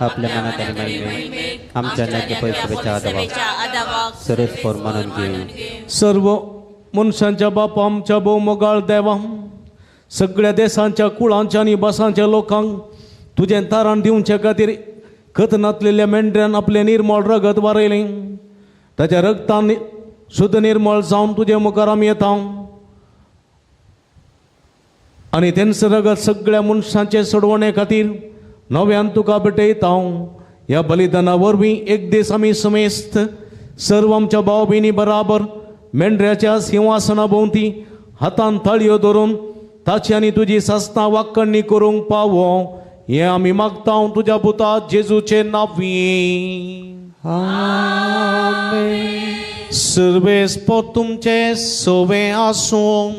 आपल्या मनात आनी महिमेत आमच्या नक्की पैसवेच्या आदावाक सरस्पर मानून घेऊ सर्व मनशांच्या बापा आमच्या भोव मोगाळ देवा सगळ्या देशांच्या कुळांच्या आनी भासांच्या लोकांक तुजें तारण दिवचे खातीर खत नातलेल्या मेंढऱ्यान आपलें निर्मळ रगत वारयलें ताच्या रगतान शुद्ध निर्मळ जावन तुजे मुखार आमी येता आनी तेंच रगत सगळ्या मनशांचे सोडवणे खातीर नव्यान तुका भेटयता ह्या बलिदाना वरवीं एक दीस आमी समेस्त सर्व आमच्या भाव भयणी बराबर मेंढऱ्याच्या सिंहासना भोंवती हातान थाळयो धरून ताची आनी तुजी सासणां वाक्कणी करूंक पावो हें आमी मागता तुज्या पुता जेजूचे नांवी सर्वेस्पर तुमचे सोवे आसूं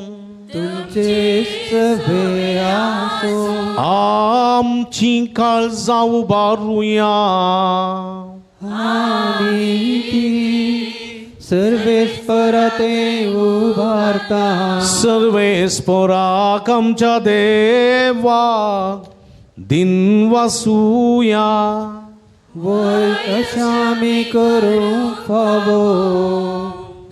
तुमचे सवे आसूं आमची काळजां उबारुया आमी सर्वेस्परा ते उबारता सर्वेस्पराक आमच्या देवाक दिन वासुया वय अशें आमी करूंक फावो.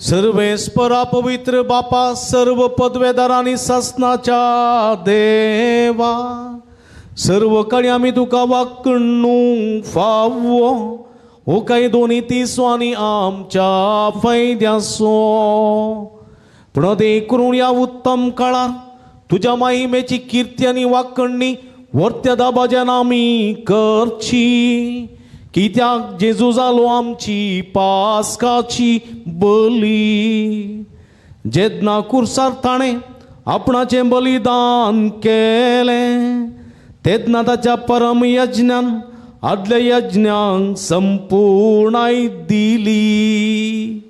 सर्वेस्परा पवित्र बापा, सर्व पदवेदार आनी सासनाच्या देवा, सर्व काळी आमी तुका वाकणूंक फावो. हो काही दोन्ही तिसो आनी आमच्या फायद्याचो. पण देख करून या उत्तम काळार तुझ्या महिमेची कीर्ती आनी वाकणणी वर्त्या दाबाज्यान आमी करची. कित्याक जेजू जालो आमची पास्काची बली. जेदना कुर्सार ताणें आपणाचें बलिदान केलें, तेदना ताच्या परम यज्ञान आदल्या यज्ञांक संपूर्णाय दिली.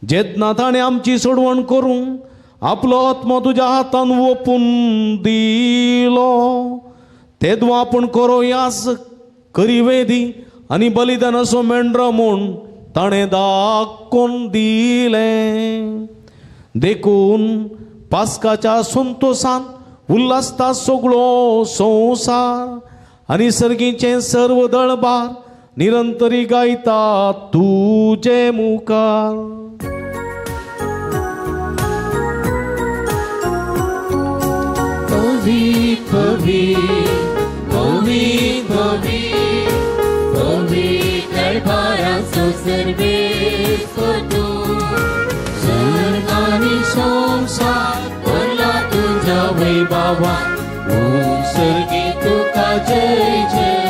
जेदना ताणें आमची सोडवण करूंक आपलो आत्मो तुज्या हातान ओपून दिलो, तेदवा आपूण करोयास करिवेदी आनी बलिदान असो मेंढरो म्हूण ताणें दाखोवन दिलें. देखून पास्काच्या संतोषांत उल्हासता सगळो संवसार आनी सर्गीचे सर्व दळबार निरंतरी गायता तुजे मुखार. पवित्र पवित्र पवित्र पवित्र पवित्र दरबाराचो सर्वेस्वर तूं. स्वर्ग आनी संवसार भरला तुज्या वैभवान. सर्गी तुका जय जय.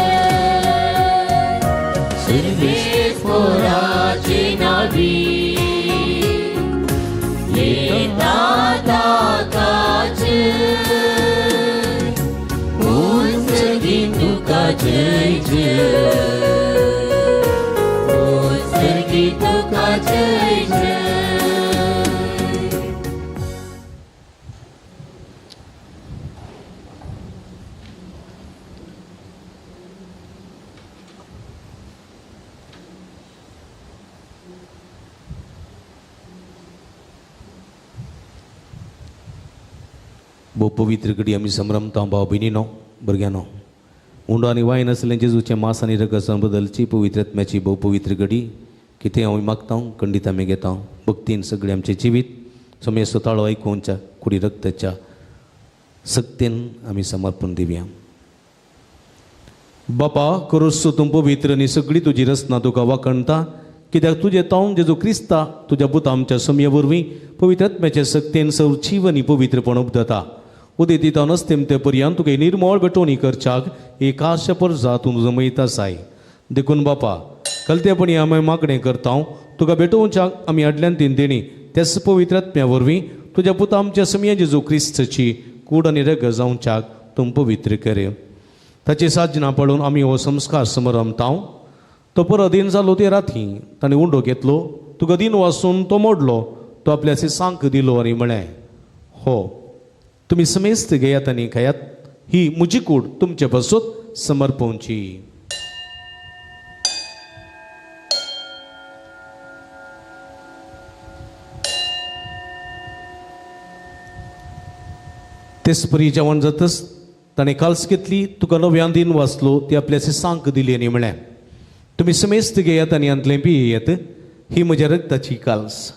सर्वेस्वराचे नावी येता ताकाचे. सर्गी तुका जय जय. सर्गी तुका जय जय. भोव पवित्र घडी आमी संभ्रमता भाव भयणीनो भुरग्यानो. उंडो आनी वायन आसलें जेजूचें मांस आनी रगत बदलची पवित्र आत्म्याची भोव पवित्र घडी. कितें हांव मागता खंडीत आमी घेता भक्तीन सगळें आमचें जिवीत समय स्वताळो आयकुच्या कुडी रक्ताच्या सक्तीन आमी समर्पण दिवया. बापा करोसो तूं पवित्र आनी सगळी तुजी रचना तुका वाखणटा. कित्याक तुजें तावन जेजू क्रिस्ता तुज्या पुता आमच्या समया वरवीं पवित्र आत्म्याचे सक्तीन सवचीव आनी पवित्रपण उपदता. उदेती तावन अस्तेम ते पर्यंत तुका निर्मळ बेटोवणी करच्याक एक आशा परजा तूं जमयता साय. देखून बापा कलतेपणी आमी मागणें करता तुका बेटोवच्याक आमी आदल्यान तीन देणी त्याच पवित्र आत्म्या वरवीं तुज्या पुता आमच्या समया जेजू क्रिस्ताची कूड आनी रग जावच्याक तूं पवित्र कर. ताची साजना पळोवन आमी हो संस्कार समरमता. तो पर अधीन जालो ते राती ताणें उंडो घेतलो, तुका दिन वाचून तो मोडलो, तो आपल्या सांक दिलो आनी म्हळें, हो तुमी समेस्त घेयात आनी खायात, ही म्हजी कूड तुमचे बसत समर्पोवची. तेच परी जेवण जातच ताणें काल्स घेतली, तुका नव्यान दिन वाचलो, ती आपल्या सांक दिली आनी म्हळें, तुमी समेस्त घेयात आनी अंतलें पियेयात, ही म्हज्या रगताची काल्स.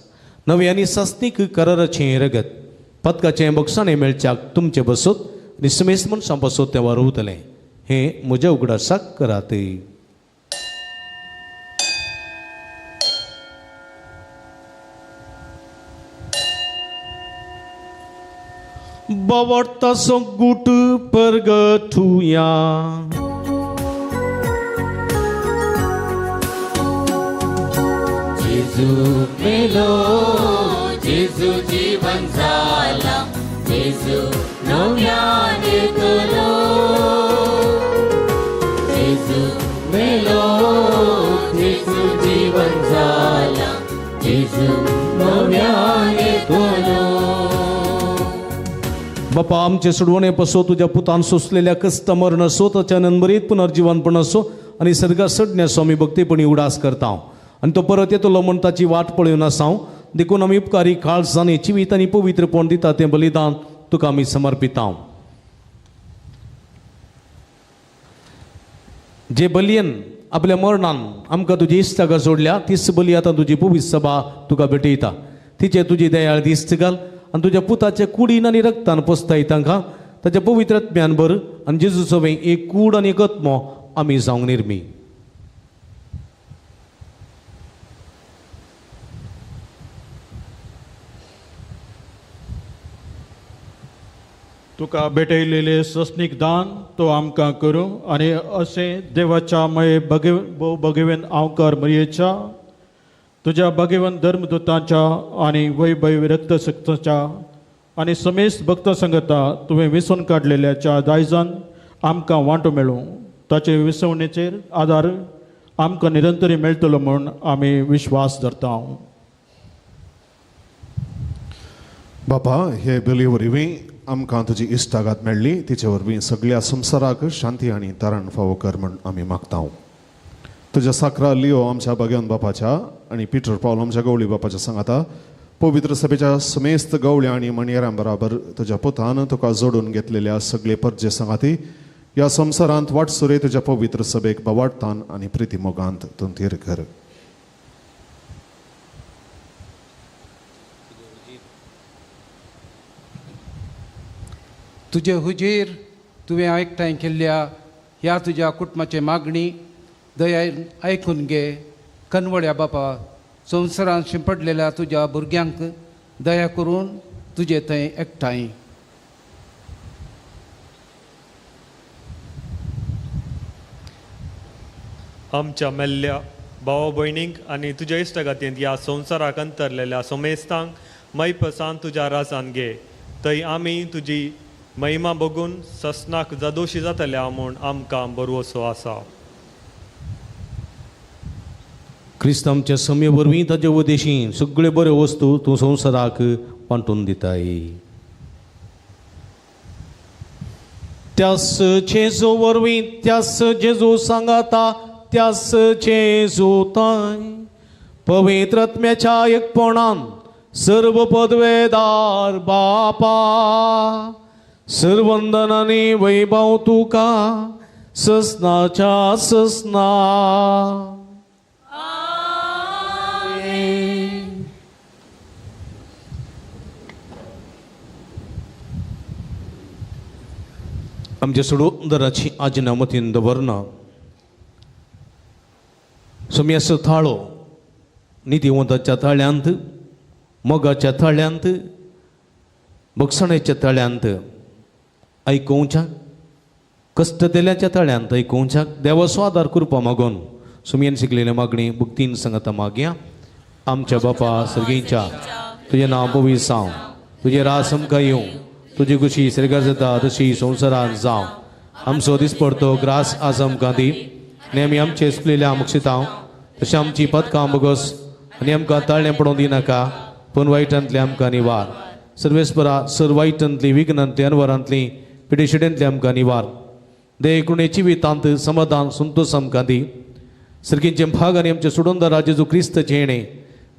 नवे आनी सस्तीक कराराचें रगत पदकाचें बक्षाणें मेळच्याक तुमचे बसत आनी समेस्त मनशां बसत तें वारवतलें. हें म्हज्या उगडासाक करात. बावडता सो गुट परगटुया. जेजू मेलो, जेजू जीवन जाला, जेजू नव्यान येतलो. जेजू मेलो, जेजू जीवन जाला, जेजू नव्यान येतलो. बापा आमचे सोडवणे पसो तुझ्या पुतान सोसलेल्या कस्त मरण असो, ताच्या नंबरीत पुनर्जीवनपण असो आनी सर्गा सडण्याचो आमी भक्तीपणी उडास करता. आनी तो परत येतलो म्हण ताची वाट पळोवन आसां. देखून आमी उपकारी काळजांनी जिवीत आनी पवित्रपण दिता तें बलिदान तुका आमी समर्पिता. जे बलियन आपल्या मरणान आमकां तुजी इश्टागा जोडल्या तीच बली आतां तुजी पवित्र सभा तुका भेटयता. तिचे तुजी दयाळ दिश्ट घाल आनी तुज्या पुताच्या कुडीन आनी रक्तान पोसताय तांकां ताच्या पवित्र आत्म्यान भर आनी जेजू सभेक एक कूड आनी एक आत्मो आमी जावंक निर्मी. तुका भेटयलेले सस्नीक दान तो आमकां करूं आनी अशें देवाच्या मये भगवेन आवकार मरयेच्या तुज्या भगवन धर्मदूतांच्या आनी वैभव रक्तशक्ताच्या आनी समेस्त भक्त संगता तुवें विसरून काडलेल्याच्या दायजान आमकां वांटो मेळूं ताचे विसवणेचेर आदार आमकां निरंतरी मेळटलो म्हूण आमी विश्वास धरता. बापा, हे बली वरवीं आमकां तुजी इश्टागात मेळ्ळी तिचे वरवीं सगळ्या संवसाराक शांती आनी तारण फावो कर म्हूण आमी मागता. तुज्या साकरा लिओ आमच्या भगवान बापाच्या आनी पिटर पावल आमच्या गवळी बापाच्या सांगाता पवित्र सभेच्या समेस्त गवळ्या आनी मणियरां बराबर तुज्या पुतान तुका जोडून घेतलेल्या सगळे परजे सांगाती ह्या संवसारांत वाटसुरे तुज्या पवित्र सभेक बवाडतान आनी प्रिती मोगांत तूं तीर कर. तुजे हुजीर तुवें एकठांय केल्ल्या ह्या तुज्या कुटुंबाचे मागणी दयान आयकून घे. कनवड्या बापा, संवसारांत शिंपडलेल्या तुज्या भुरग्यांक दया करून तुजे थंय एकठांय. आमच्या मेल्ल्या भावा भयणींक आनी तुज्या इश्टगातींत ह्या संवसाराक अंतरलेल्या सोमेस्तांक मैपसान तुज्या रासान घे. थंय आमी तुजी महिमा बघून ससनाक जदोशी जातल्या म्हूण आमकां बरवसो आसा. क्रिस्त आमच्या समय वरवीं ताचे वदेशीं सगळे बरे वस्तू तूं संवसाराक वांटून दिताय. त्यास जेजू वरवीं त्यास जेजू सांगाता त्यास जेजू ताय पवित्र आत्म्याच्या एकपणान सर्व पदवेदार बापा सर्वंदनानी वैभव तुका ससनाच्या ससना. आमच्या सुडोंदराची आज्ञा मतीन दवरना सोम्याचो थाळो निधिवंताच्या थाळ्यांत मोगाच्या थाळ्यांत बक्षणाच्या थाळ्यांत ऐकूंच्या कष्ट दिल्याच्या थाळ्यांत ऐकूंच्या देवाचो आदार करपा मागून सुमयेन शिकलेल्या मागणी भुक्तीन सांगता मागया. आमच्या बापा सर्गीच्या तुझें नांव पवित्र जावं, तुजें रास आमकां येवं, तुजी खुशी स्वर्गार जाता तशी संवसारांत जावं. आमचो दिसपडतो ग्रास आज आमकां दी नेमी आमचे सुकलेल्या मुक्षितांव तशें आमची पदकां बगस आनी आमकां ताळ्ळें पडोवंक दिनाका पूण वायटांतले आमकां निवार. सर्वेस्परा सर वायटांतली विघ्नांतली अनवरांतली पिडेशिडेंतली आमकां निवार. देकुणेची वितांत समाधान संतोष आमकां दी. सर्गींचे भाग आनी आमचे सुडोंदरा जेजू क्रिस्तचे येणे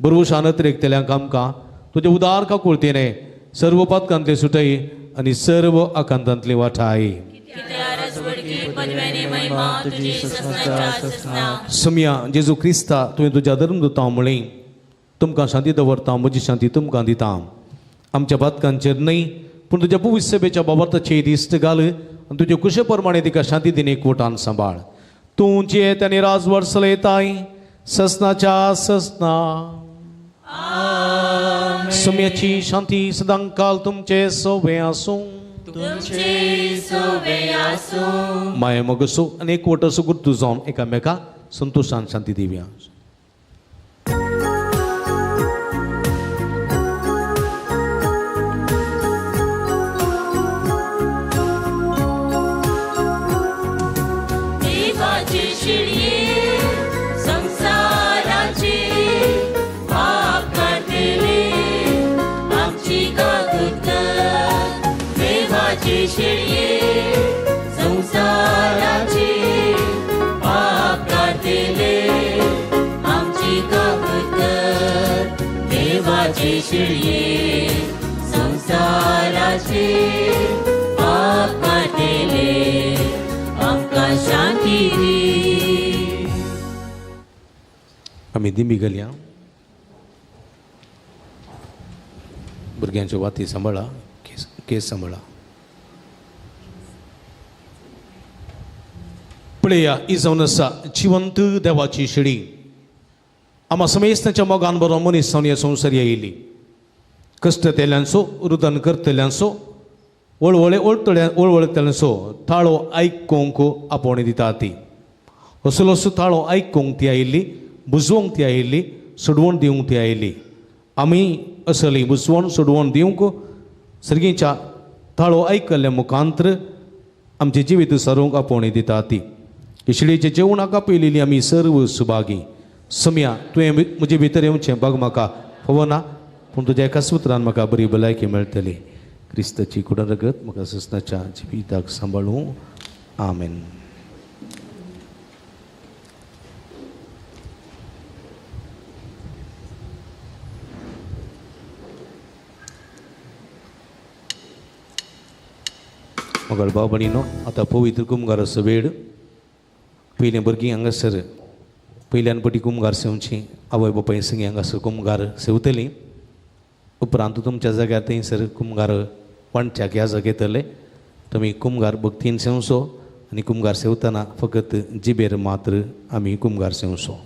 बरोबर शानत रेखतल्यांक आमकां तुजे उदार काकुळतेने सर्व पदकांतले सुटय आनी सर्व आकांतांतली वाठाय. सम्या जेजू क्रिस्ता तुवें तुज्या धर्मदूतां म्हळें तुमकां शांती दवरता म्हजी शांती तुमकां दिता. आमच्या पदकांचेर न्हय पूण तुज्या पवित्र सभेच्या बाबतीचे दिश्ट घाल आनी तुजे कुशे प्रमाणे तिका शांती दिने एकवटान सांबाळ. तूं जेत आनी राजवट चलयताय ससनाच्या ससना. सम्याची शांती सदांकाल तुमचे सोबे आसूं. माये मोगसो आनी एकवट असो गुर्तू जावन एकामेका संतोशान शांती दिवया. संसाराचे पाप काढले आमची काकूत देवाचे शिडये संसाराचे पाप काढले आमकां शांती दी. आमी दिंबी घालया. भुरग्यांच्यो वाती सांबाळा, केस सांबाळा. पळया ही जावन आसा जिवंत देवाची शिडी. आम्हा समेस्ताच्या मोगान बरो मनीस जावन ह्या संवसारी येयली. कश्ट तेल्यांचो, रुदन करतल्यांचो, वळवळतल्यांचो ताळो आयकोंक आपोवणी दिता ती. असलोसो ताळो आयकोंक ती आयिल्ली, बुजवंक ती आयिल्ली, सोडवण दिवंक ती आयिल्ली. आमी असली बुजवण सोडवण दिवंक सर्गीच्या ताळो आयकल्ल्या मुखांतर आमचे जिवीत सरूंक आपोवणी दिता ती. इशडेचे जेवणाक आपयलेली आमी सर्व सुभागी. सम्या तुवें म्हजे भितर येवचें बग म्हाका फावो ना, पूण तुज्या एका सुत्रान म्हाका बरी भलायकी मेळटली. क्रिस्ताची कुडा रगत म्हाका ससनाच्या जिविताक सांबाळूं. आमेन. मोगळ भाव भणीनो, आतां पवित्र कुमगाराचो वेळ. पयलीं भुरगीं हांगासर पयल्यान पटी कुमगार सेवची आवय बापाय सगळीं हांगासर कुमगार सेवतलीं. उपरांत तुमच्या जाग्यार थंयसर कुमगार वांट्याक ह्या जाग येतले. तुमी कुमगार भक्तीन सेवचो आनी कुमगार सेवतना फकत जिबेर मात्र आमी कुमगार सेवचो.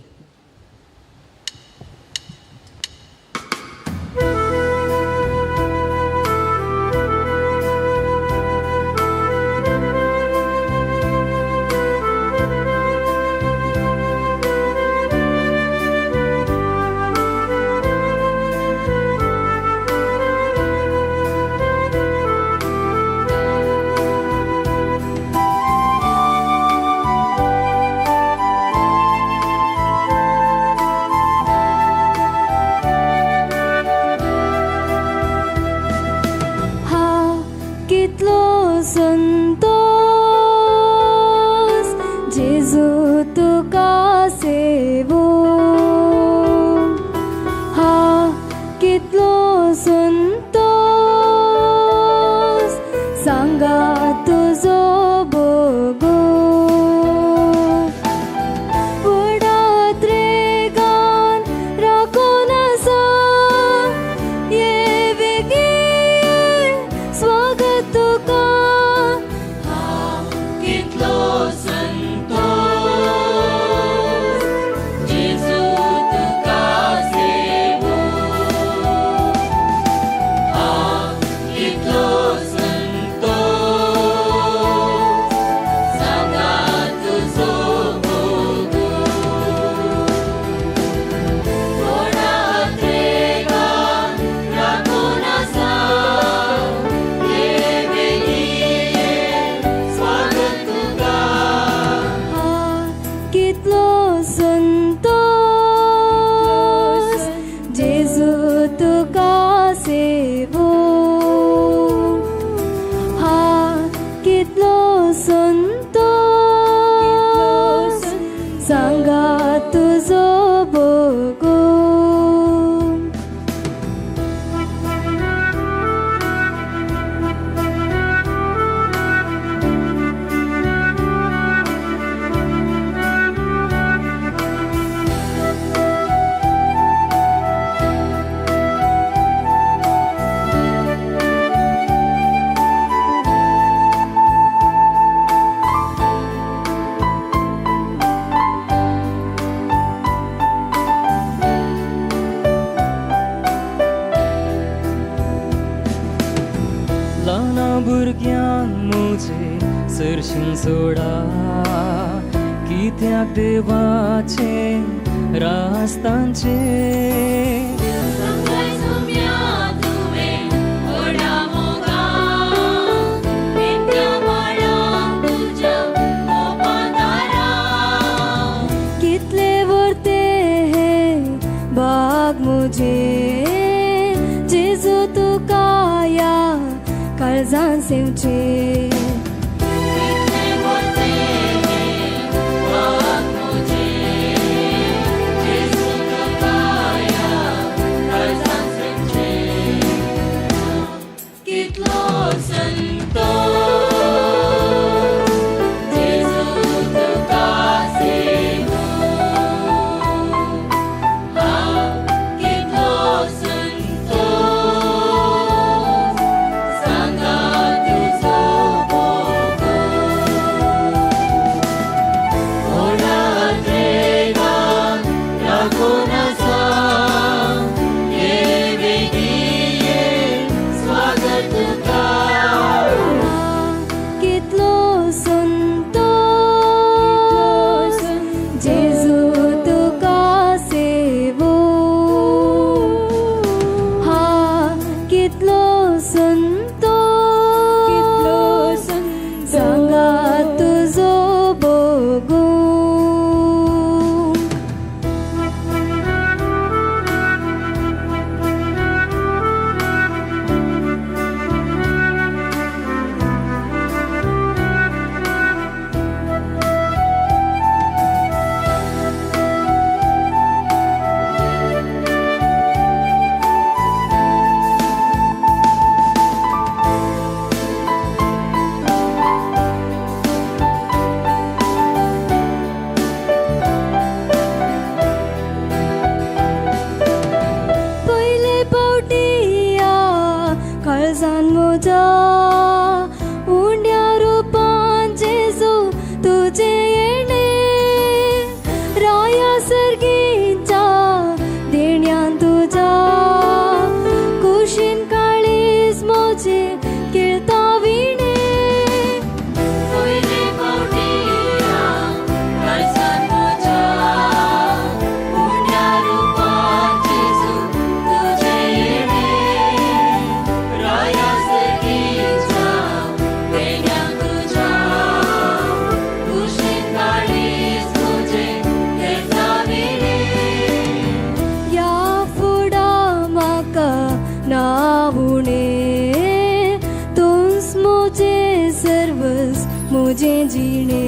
मुझे जिणे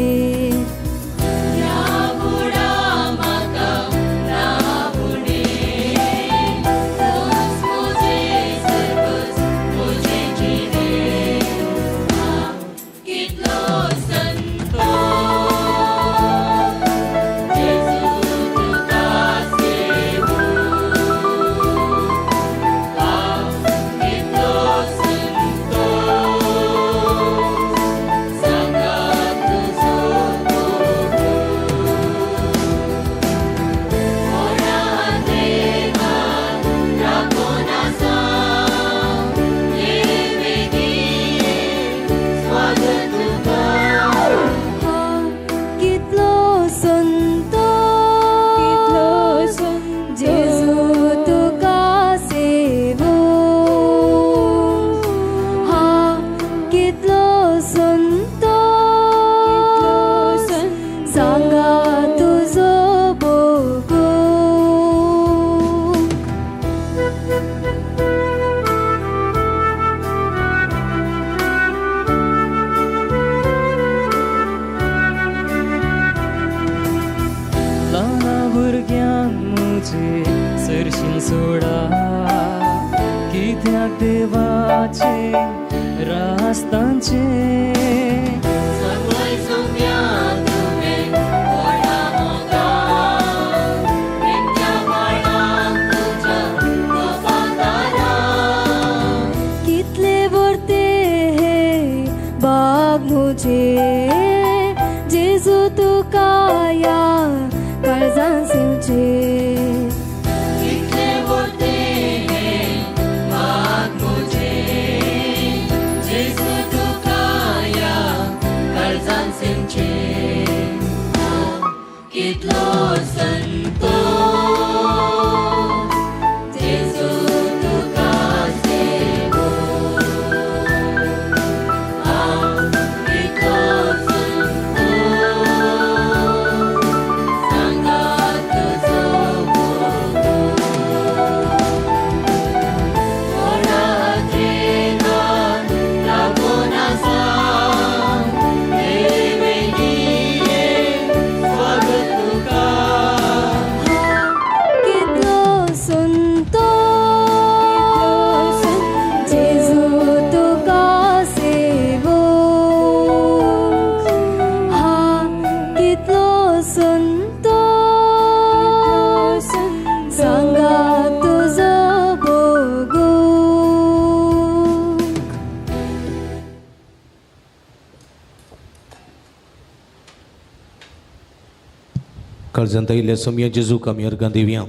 काळजांत आयिल्ल्या सोमया जेजूक आमी अर्गां दिवया.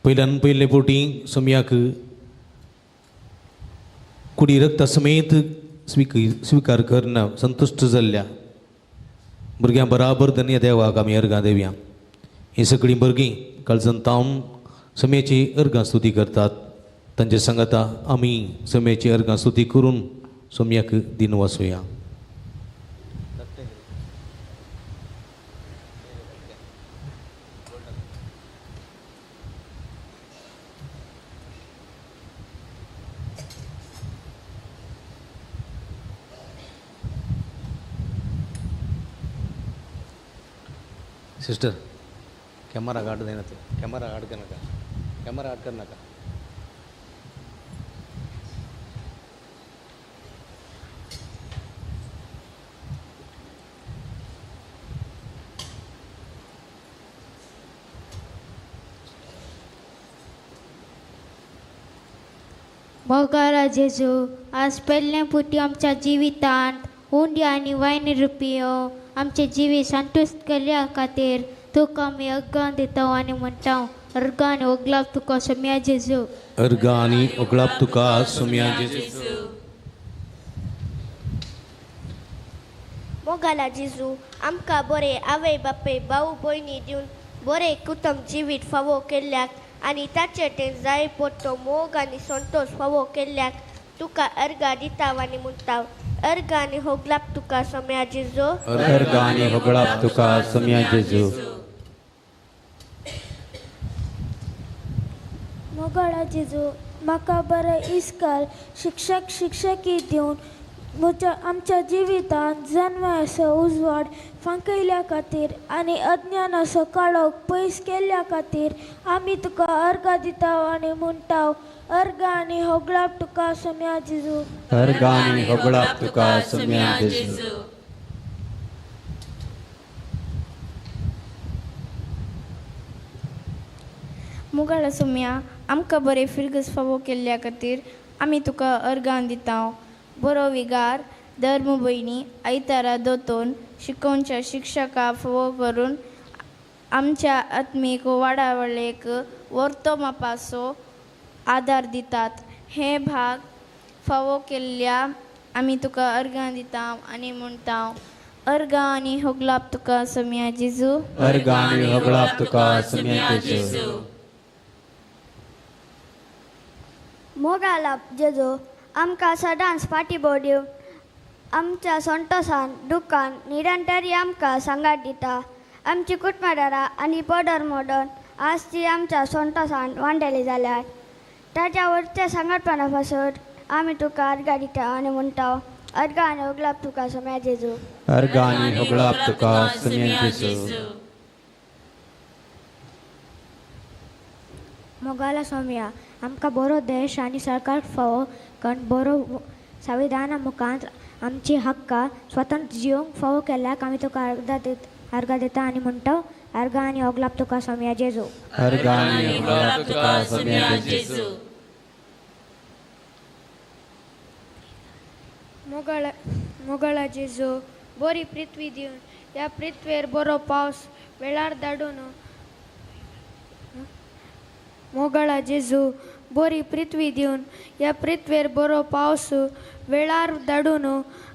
पयल्यान पयले पोटी सोमयाक कुडी रक्ता समेत स्विकार करना संतुश्ट जाल्ल्या भुरग्यां बराबर धन्य देवाक आमी अर्गां दिवया. ही सगळीं भुरगीं काळजांत तावन सोम्याची अर्गां स्तुती करतात. तांचे सांगाता आमी सोम्याची अर्गां स्तुती करून सोम्याक दिन वासुया. सिस्टर कॅमेरा काढ देना ते कॅमेरा आड कर नका कॅमेरा आड कर नका. मोगारा जेजू आज पहिल्या पुटी आमच्या जिवितांत हुंडी आनी वायन रुपयो आमचे जिवी संतुश्ट केल्या खातीर तुका आमी अर्गां दिता आनी म्हणटा अर्गां आनी ओगलाप तुका सोम्या जेजू. अर्गां आनी ओगलाप तुका सोम्या जेजू. मोगाला जेजू आमकां बरे आवय बापय भाऊ भयणी दिवन बरे कुटुंब जिवीत फावो केल्ल्याक आनी ताचे तें जाय पडटो मोग आनी संतोश फावो केल्ल्याक तुका अर्गां दिता आनी म्हणटा अर्गां आनी होगलाप तुका सोम्या जेजू. अर्गां आनी होगलाप तुका सोम्या जेजू. मोगाळा जेजू म्हाका बरें इस्काल शिक्षक शिक्षकी दिवन आमच्या जिवितांत जन्माचो उजवाड फांकयल्या खातीर आनी अज्ञानाचो काळोख पयस केल्ल्या खातीर आमी तुका अर्घ दिताव आनी म्हणटाव अर्घ आनी होगळाप तुका सम्या जेजू. अर्घ आनी होगळाप तुका सम्या जेजू. मुगाळ सुम्या आमकां बरे फिरगस फावो केल्ल्या खातीर आमी तुका अर्गां दिताव. बरो विगार धर्म भयणी आयतारा दोतोन शिकोवच्या शिक्षकां फावो करून आमच्या आत्मीक वाडावळेक वर्तो मापाचो आदार दितात. हे भाग फावो केल्ल्या आमी तुका अर्गां दिताव आनी म्हणटाव अर्घ आनी होगळाप तुका सम्या जेजू. अर्घ आनी होगळाप तुका सम्या जेजू. मोगाला जेजू आमकां सदांच फाटीबोर दिवन आमच्या संतोषान दुखान निरंतरी आमकां सांगात दिता. आमची कुटुंबदारां आनी पदर मोडन आज ती आमच्या संतोषान वांडलेली जाल्यात. ताच्या वरच्या सांगटपणा पासून आमी तुका अर्घ दिता आनी म्हणटाव अर्घ आनी होगळाप तुका सम्या जेजू. अर्घ आनी होगळाप तुका सम्या जेजू. मोगाला सोम्या आमकां बरो देश आनी सरकार फावो करून बरो संविधाना मुखांत आमची हक्कां स्वतंत्र जिवंक फावो केल्याक आमी तुका अर्घ दिता आनी म्हणटा अर्घ आनी होगळाप तुका सम्या जेजू. अर्घ आनी होगळाप तुका सम्या जेजू. मोगाळा जेजू बरी पृथ्वी दिवन ह्या पृथ्वीर बरो पावस वेळार धाडून मोगाळा जेजू बरी पृथ्वी दिवन ह्या पृथ्वीर बरो पावस वेळार धाडून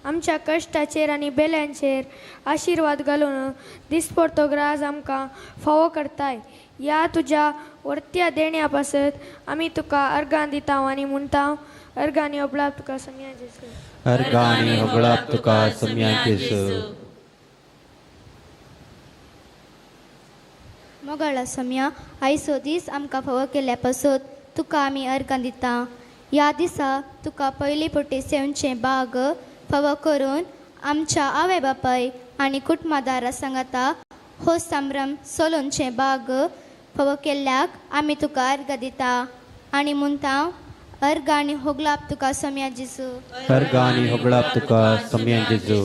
आमच्या कश्टाचेर आनी बेल्यांचेर आशिर्वाद घालून दिसपडतो ग्रास आमकां फावो करताय. ह्या तुज्या वर्त्या देण्या पासत आमी तुका अर्गां दिताव आनी म्हणटाव अर्घ आनी होगळाप तुका सम्या जेजू. अर्घ आनी होगळाप तुका सम्या जेजू. मोगाळा सम्या आयचो दीस आमकां फावो केल्ल्या पासून तुका आमी अर्गां दिता. ह्या दिसा तुका पयली पटी सेवचे बाग फावो करून आमच्या आवय बापाय आनी कुटुंबदारां सांगाता हो संभ्रम सोलोवचे बाग फावो केल्ल्याक आमी तुका अर्घ दिता आनी म्हणटा अर्घ आनी होगळाप तुका सम्या जेजू. अर्घ आनी होगळाप तुका सम्या जेजू.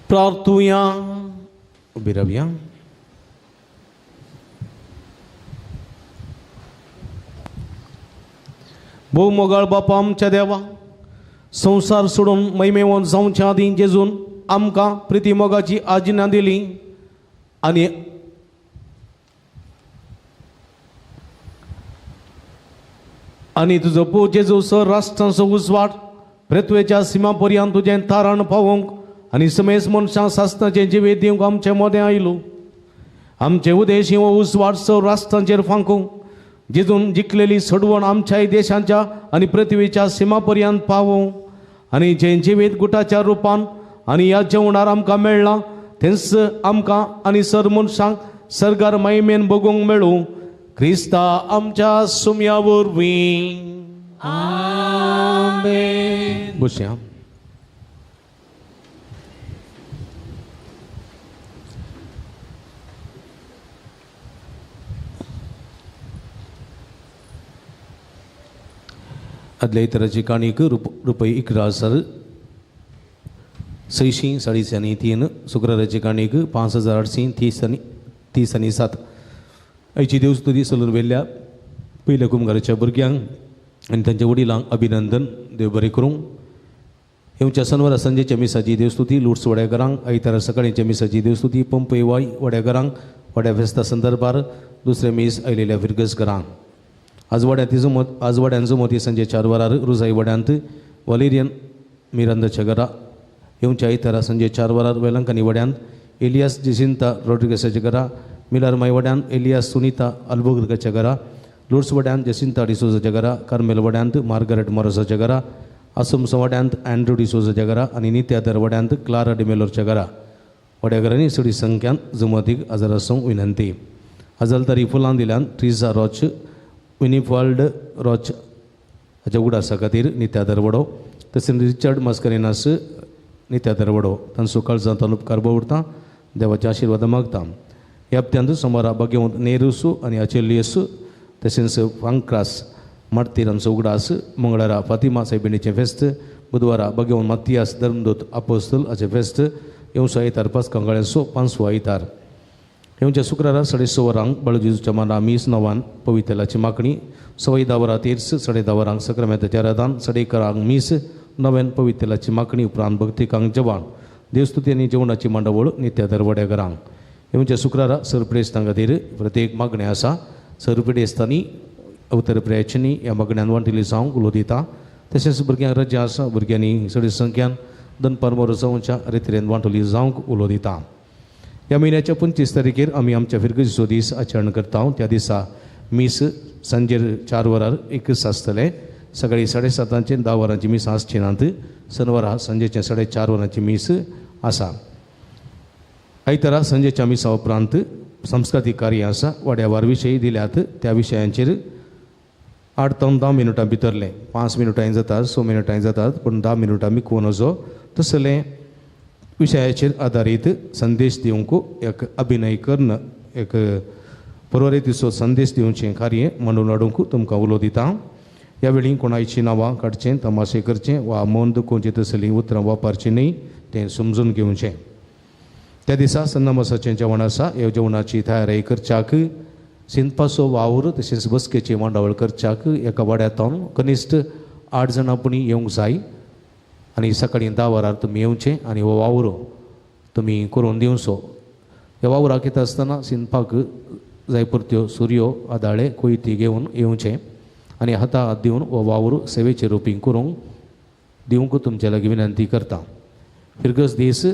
प्रार्थुया उभी राहूया. भोव मोगाळ बापा आमच्या देवा संसार सोडून मैमेवन जावच्या आदी जेजून आमकां प्रिती मोगाची आज्ञा दिली आनी आनी तुजो पो जेजू सर राष्ट्रांचो उजवाड पृथ्वेच्या सिमा पर्यंत तुजें तारण पावोवंक आनी समेस मनशां सासणाचें जिवीत दिवंक आमचे मोदें आयलो. आमचे उदेश हो उजवाड स राष्ट्रांचेर फांकूंक जिजून जिखलेली सडवण आमच्याय देशाच्या आनी पृथ्वीच्या सिमा पर्यंत पावोवं आनी जें जिवीत गुटाच्या रुपान आनी ह्या जेवणार आमकां मेळ्ळां तेंच आमकां आनी सर मनशांक सरगार महिमेन बगूंक मेळूं क्रिस्ता आमच्या सुम्या वरवीं. आमेन. बसया. आदल्या इतराची काणीक रुपये 11,000 633 शुक्राराची काणीक 5,830 आयची देवस्तुती सलून वेल्ल्या पयल्या कुंभाराच्या भुरग्यांक आनी तांच्या वडिलांक अभिनंदन देव बरें करूं. येवच्या शनिवारा संजेच्या मिसाची देवस्तुती लुट्स वड्याकारांक आयतारा सकाळीच्या मिसाची देवस्तुती पंपयवाय वड्याकारांक वड्या फेस्ता संदर्भार दुसऱ्या मीस आयलेल्या फिरगसकारांक आज वड्यांचो मोती संजे 4 वरार रुजाई वड्यांत वलेरियन मिरांदाच्या घरा येवच्या आयतारा संजे 4 वरार वेलंकानी वड्यांत एलियास जिसिंता रॉड्रिगसाच्या घरा मिलार माय वड्यांत एलियास सुनीता अल्बोगर्गाच्या घरा लुट्स वड्यांत जसिंता डिसोजाच्या घरा कार्मेल वड्यांत मार्गारेट मोरोसाच्या घरा असमसो वड्यांत अँड्रू डिसोजाच्या घरा आनी नित्यादर वड्यांत क्लारा डिमेलोरच्या घरा वड्याघरांनी सडी संख्यान जमतीक हजर आसूंक विनंती. हजल तरी फुलां दिल्यान ट्रिजा रॉच विनिफॉल्ड रॉच हाच्या उगडासा खातीर नित्या दरवडो तशेंच रिचर्ड मस्करिनास नित्या दरवडो तांचो काळजां तान उपकार उरता देवाचे आशिर्वाद मागता ह्या हप्त्यांत सोमारा भगवंत नेरुसू आनी अचेलियस तशेंच फांक्रास मार्तीरांचो उगडास मंगळारा फातिमा सायबिणीचें फेस्त बुधवारा भगवंत मातियास धर्मदूत आपोस्तल हाचें फेस्त येवचो आयतार पासकांगाळ्यांचो 5वो आयतार येवच्या शुक्रारा 6:30 वरांक बाळूजेजूच्या मांडा मीस 9 पवित्रलाची मागणी 10 वरां तीर्स 10:30 वरांक सक्रामेंताचें आराधन 11:30 मीस 9 पवित्रलाची मागणी उपरांत भक्तिकांक जेवण देवस्तुती आनी जेवणाची मांडावळ नित्या दरवड्या घरांक येवच्या शुक्रारा सरप्रेस्तां खातीर प्रत्येक मागणी आसा सरप्रेस्तांनी अवतर प्रयाचनी ह्या मागण्यांत वांटिली जावंक उलो दिता तशेंच भुरग्यांक रजा आसा भुरग्यांनी चड संख्यान दनपार मोर जावच्या रितीन वांटोली जावंक उलो दिता ह्या म्हयन्याच्या 25 तारखेर आमी आमच्या फिरगतीचो दीस आचरण करता त्या दिसा मीस सांजेर 4 वरार एकच आसतले सकाळी 7:30 10 वरांची मीस आसची नात शेनवारा सांजेच्या 4:30 वरांची मीस आसा आयतारा सांजेच्या मिसा उपरांत संस्कृतीक कार्य आसा वाड्यावार विशय दिल्यात त्या विशयांचेर 8 ते 10 मिनटां भितरले 5 मिनटां जातात 6 मिनटां जातात पूण 10 मिनटां मिकोवन वचो तसले विशयाचेर आदारीत संदेश दिवंक एक अभिनय करून एक परवरेतीचो संदेश दिवचें कार्य मांडून हाडूंक तुमकां उलो दिता ह्या वेळी कोणाची नांवां काडचें तमाशे करचें वा मन दुखोवचें तसलीं उतरां वापरचीं न्ही तें समजून घेवचें त्या दिसा सन्नमसाचें जेवण आसा ह्या जेवणाची तयारी करच्याक शिंदपाचो वावर तशेंच बसकेची मांडावळ करच्याक एका वाड्यांतून कनिश्ट 8 जाणां पुणी येवंक जाय आनी सकाळीं 10 वरार तुमी येवचें आनी हो वावर तुमी करून दिवचो ह्या वावराक येता आसतना शिंदपाक जाय परत्यो सुरयो आदाळे कोयती घेवन येवचें आनी हाता हात दिवन हो वावर सेवेचे रुपी करूंक दिवंक तुमचे लागीं विनंती करता फिरगस दीस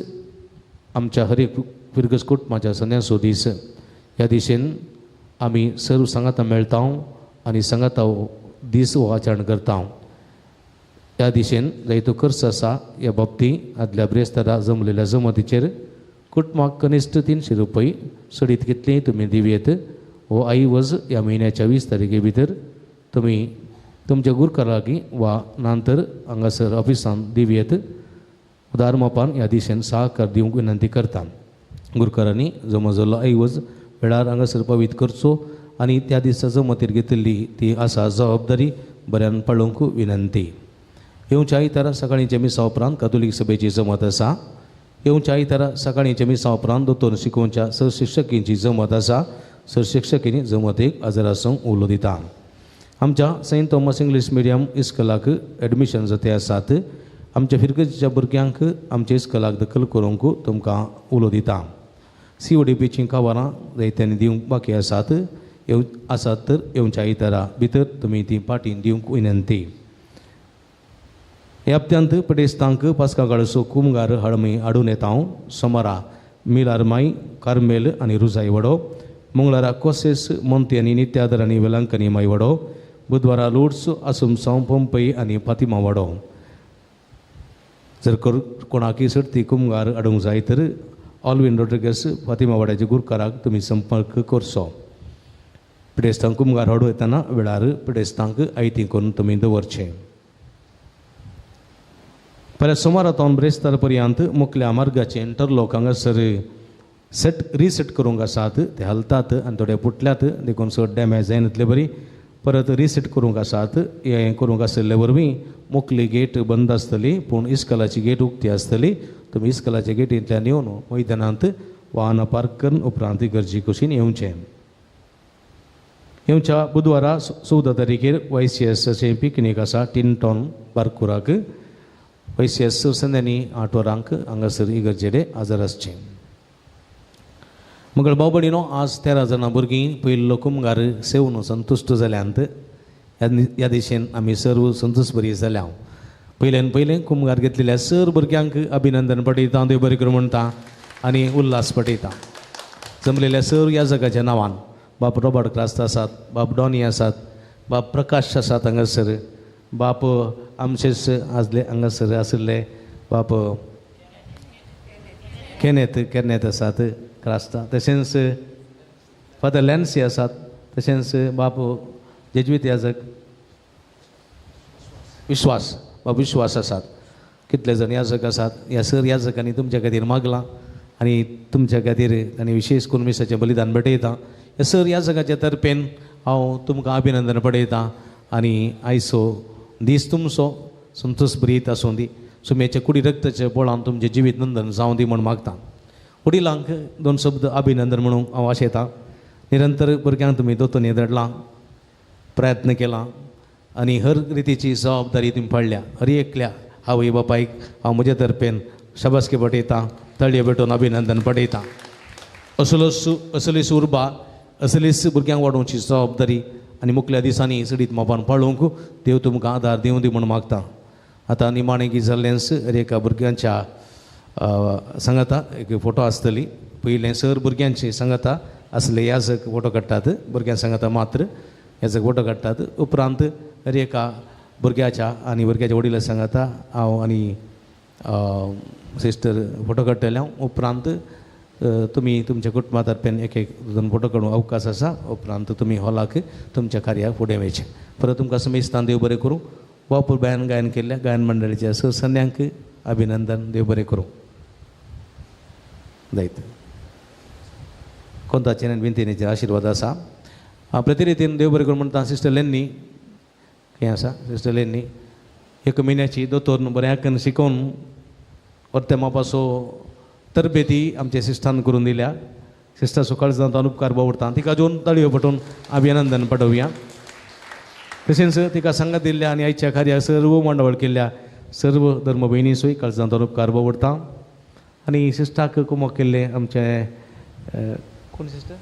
आमच्या हर एक फिरगस कुटुंबाच्या सन्यासो दीस ह्या दिशेन आमी सर्व सांगाता मेळटा आनी सांगाता दीस हो आचरण करता ह्या दिशेन जायतो खर्च आसा ह्या बाबतींत आदल्या ब्रेस्तारा जमलेल्या जमतीचेर कुटुंबाक कनिश्ट 300 रुपये सडीत कितलेंय तुमी दिवयेत हो आईवज ह्या म्हयन्याच्या 20 तारखे भितर तुमी तुमच्या गुरकारा लागीं वा नंतर हांगासर ऑफिसान दिवयेत उदार मोपान ह्या दिशेन सहकार दिवंक विनंती करता गुरकारांनी जमो जाल्लो आईवज वेळार हांगासर पवित्र करचो आनी त्या दिसा जमतीर घेतिल्ली ती आसा जबाबदारी बऱ्यान पाळूंक विनंती येवच्या आयतारा सकाळींच्या मिसा उपरांत कातोलीक सभेची जमत आसा येवच्या आयतारा सकाळींच्या मिसा उपरांत दोतोर शिकोवच्या सरशिक्षकींची जमत आसा सरशिक्षकींनी जमतेक हजर आसूंक उलो दिता आमच्या सेंट थॉमस इंग्लीश मिडियम इस्कॉलाक एडमिशन जाते आसात आमच्या फिरगतीच्या भुरग्यांक आमच्या इस्कॉलाक दखल करूंक तुमकां उलो दिता CODPचीं कावारां जायत्यांनी दिवंक बाकी आसात आसात तर येवच्या आयतारा भितर तुमी ती पाटीन दिवंक विनंती ह्या हप्त्यांत पडेस्तांक पासकागाळचो कुमगार हळमी हाडून येता सोमारा मिलारमाई कार्मेल आनी रुजाई वडो मंगळारा कोसेस मोंती आनी नित्यादर आनी वेलांकनी माई वडो बुधवारा लोड्स आसुमसांव पंपई आनी फातिमा वडो जर कोणाकी सर्ती कुमगार हाडूंक जाय तर ऑल्विन रोड्रिगस फातिमा वाड्याच्या गुरकाराक तुमी संपर्क करचो पिडेस्तांक कुमगार हाडूं येतना वेळार पिडेस्तांक आयती करून तुमी दवरचें फाल्यां सोमारांतून ब्रेस्तार पर्यंत मुखल्या मार्गाचे इंटरलॉक हांगासर रिसेट करूंक आसात ते हलतात आनी थोडे फुटल्यात देखून चड डॅमेज जायनातले बरी परत रिसेट करूंक आसात हें करूंक आसले वरवीं मुखली गेट बंद आसतली पूण इस्कॉलाची गेट उक्ती आसतली तुमी इस्कॉलाच्या गेटींतल्यान येवन मैदानांत वाहनां पार्क करून उपरांत गरजे कुशीन येवचें येवच्या बुधवारा 14 तारखेर YCSचें पिकनीक आसा टिनटॉन बारकुराक YCS संध्यानी 8 वरांक हांगासर इगर्जेडे हजर आसचें मंगळ भाव भयणीनो आज 13 जाणां भुरगीं पयलो कुमगार सेवन संतुश्ट जाल्यांत ह्या दिशेन आमी सर्व संतोश बरी जाल्या पयल्यान पयलें कुमगार घेतलेल्या सर्व भुरग्यांक अभिनंदन पटयता देव बरें करूं म्हणटा आनी उल्हास पटयता जमलेल्या सर्व ह्या जगाच्या नांवान बाप रॉबर्ट क्रास्त आसात बाप डॉनी आसात बाप प्रकाश आसात हांगासर बाप आमचेच आसले हांगासर आशिल्ले बाप केनेत आसात क्रास्ता तशेंच फादर लॅन्सी आसात, तशेंच बाब जेजुईत याजक विश्वास बाब विश्वास आसात, कितले जण याजक आसात. ह्या सर याजकांनी तुमच्या खातीर मागलां आनी तुमच्या खातीर तांणी विशेश करून मिसाचें बलिदान भेटयता. ह्या सर याजकाच्या तर्फेन हांव तुमकां अभिनंदन पळयतां आनी आयचो दीस तुमचो संतोश भरीत आसूं दी. सुमेच्या कुडी रक्ताच्या पोळान तुमचें जिवीत नंदन जावं दी म्हूण मागतां. वडिलांक 2 शब्द अभिनंदन म्हणून हांव आशेतां. निरंतर भुरग्यांक तुमी दोतोन येदडलां, प्रयत्न केला आनी हर रितीची जबाबदारी तुमी पडल्या. हर एकल्या आवय बापायक हांव म्हजे तर्फेन शाबासकी पटयतां, तळये भेटून अभिनंदन पटयतां. असली सुरबा असलीच भुरग्यांक वाडोवची जबाबदारी आनी मुखल्या दिसांनी सडीत मोपान पळोवंक देव तुमकां आदार दिवं दी म्हूण मागतां. आतां निमाणें गीत जाल्लेंच एका भुरग्यांच्या सांगाता एक फोटो आसतली. पयलें सर भुरग्यांचे सांगाता असले याजक फोटो काडटात, भुरग्यां सांगाता मात्र याजक फोटो काडटात. उपरांत एका भुरग्याच्या आनी भुरग्याच्या वडिलां सांगाता हांव आनी सिस्टर फोटो काडटले. उपरांत तुमी तुमच्या कुटुंबा तर्फेन एक दोन फोटो काडूंक अवकाश आसा. उपरांत तुमी हॉलाक तुमच्या कार्याक फुडें वयचें. परत तुमकां समेस्तान देव बरें करूं. वापूर गायन केल्ल्या गायन मंडळीच्या सदस्यांक अभिनंदन, देव बरें करूं. जायत कोणताचे विनंतीचे आशिर्वाद आसा. प्रति रितीन देव बरें करूं म्हणटा सिस्टर लेन्नी खंय आसा सिस्टर लेन्नी 1 म्हयन्याची दोतोर बऱ्याकन शिकोवन वर्ते मापासो तरबेती आमच्या सिस्टान करून दिल्या. सिस्टर सकाळ जाता उपकार बावडटा, तिका जोन ताळयो पटोवन अभिनंदन पटोवया. तशेंच तिका सांगात दिल्ल्या आनी आयच्या कार्याक सर्व मांडवळ केल्ल्या सर्व धर्म भयणींसूय काळजांत उपकार बावडटा. आनी सिस्टाक कुमक केल्ले आमचे कोण सिस्टर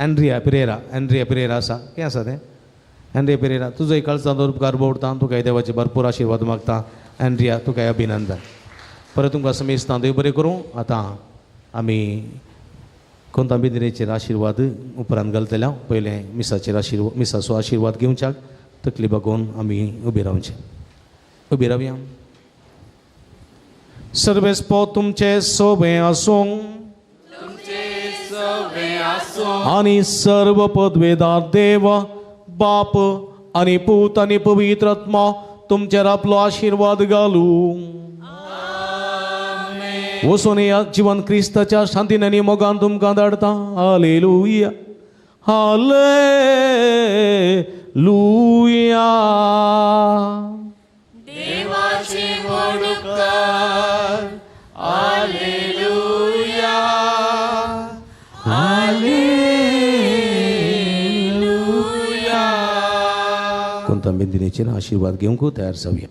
एंड्रिया पेरेरा आसा, खंय आसा तें एंड्रिया पेरेरा, तुजोय काळजांत उपकार बावडटा. तुकाय देवाचे भरपूर आशिर्वाद मागता. एंड्रिया तुकाय अभिनंदन. परत तुमकां समेस्तां देव बरें करूं. आतां आमी कोणता बिदरेचेर आशिर्वाद उपरांत घालतल्या. पयलें मिसाचेर मिसाचो आशिर्वाद घेवच्याक तकली बगोवन आमी उबी रावचें. उबी रावया. सर्वेस्पो तुमचे सोबे आसूं आनी सर्व पदवेदार देव बाप आनी पूत आनी पवित्र आत्मा तुमचेर आपलो आशिर्वाद घालूं. वचून या जीवन क्रिस्ताच्या शांतीन आनी मोगान तुमकां धाडटा. Hallelujah hallelujah. देवाचे वडकार हालेलुया हालेलुया. कोणता बिंदिनेचेर आशिर्वाद घेवंक तयार जावया.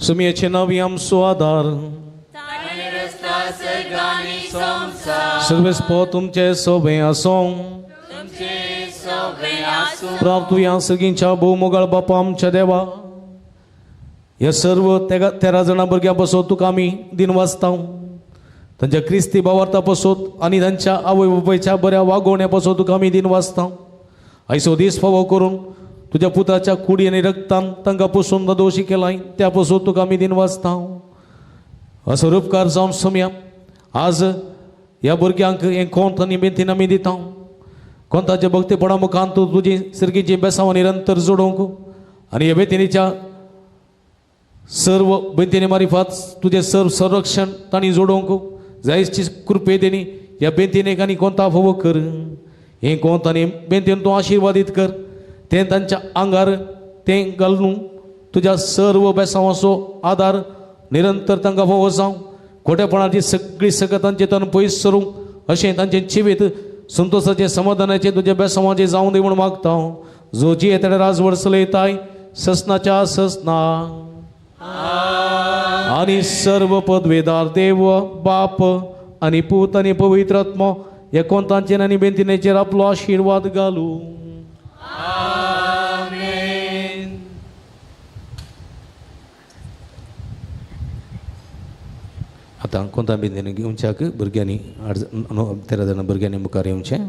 सुमियेचे नावी आमचो आदार सर्वेस्पो तुमचे सोबे आसूं. प्रार्थुया सगळींच्या भोवमोगाळ बापा आमच्या देवा. ह्या सर्व 13 जाणां भुरग्यां पासत तुका आमी दिन वाचता. तांच्या क्रिस्ती भावार्था पासत आनी तांच्या आवय बापायच्या बऱ्या वागोवण्या पासत तुका आमी दिन वाचता. आयचो दीस फावो करून तुज्या पुताच्या कुडी आनी रक्तान तांकां पसून दोशी केलाय त्या पासून तुका आमी दिन वाचता. असो उपकार जावन सोम्या आज ह्या भुरग्यांक हें कोंत आनी बेंतीन आमी दिता. कोंताच्या भक्तीपणा मुखान तूं तुजी सर्गीची बेसांव निरंतर जोडोवंक आनी ह्या बेंतिनीच्या सर्व बेंतिनी मारिफात तुजें सर्व संरक्षण तांणी जोडोवंक जायची कृपे तेणी ह्या बेंतिनेक आनी कोंता फोव कर. हें कोंत आनी बेंतीन तूं आशिर्वादीत कर. तें तांच्या आंगार तें घालून तुज्या सर्व बेसांवाचो आदार निरंतर तांकां फोव जावं. खोटेपणाची सगळी सकत तांचे तन पयस सरूंक अशें तांचें जिवीत संतोशाचें समाधानाचें तुज्या बेसांवाचें जावं दी म्हूण मागता. जो जी येता राजवड चलयताय ससनाच्या ससना आनी सर्व पदवेदार देव बाप आनी पूत आनी पवित्र आत्मा हे कोंतांचेर आनी बेंतिनेचेर आपलो आशिर्वाद घालूं. सांगता कोणता बिंदीन घेवच्याक भुरग्यांनी 13 जाणां भुरग्यांनी मुखार येवचें.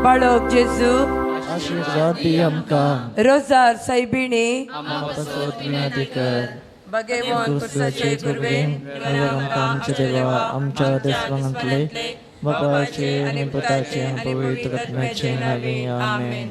बाळक जेजू आशीर्वाद दी आमकां रोजार सायबिणी भगवान पुरसाचे गुरवे आमचे देवा आमच्या देशवांतले बापाचे आणि पुताचे आणि पवित्र आत्म्याचे नावे आमेन.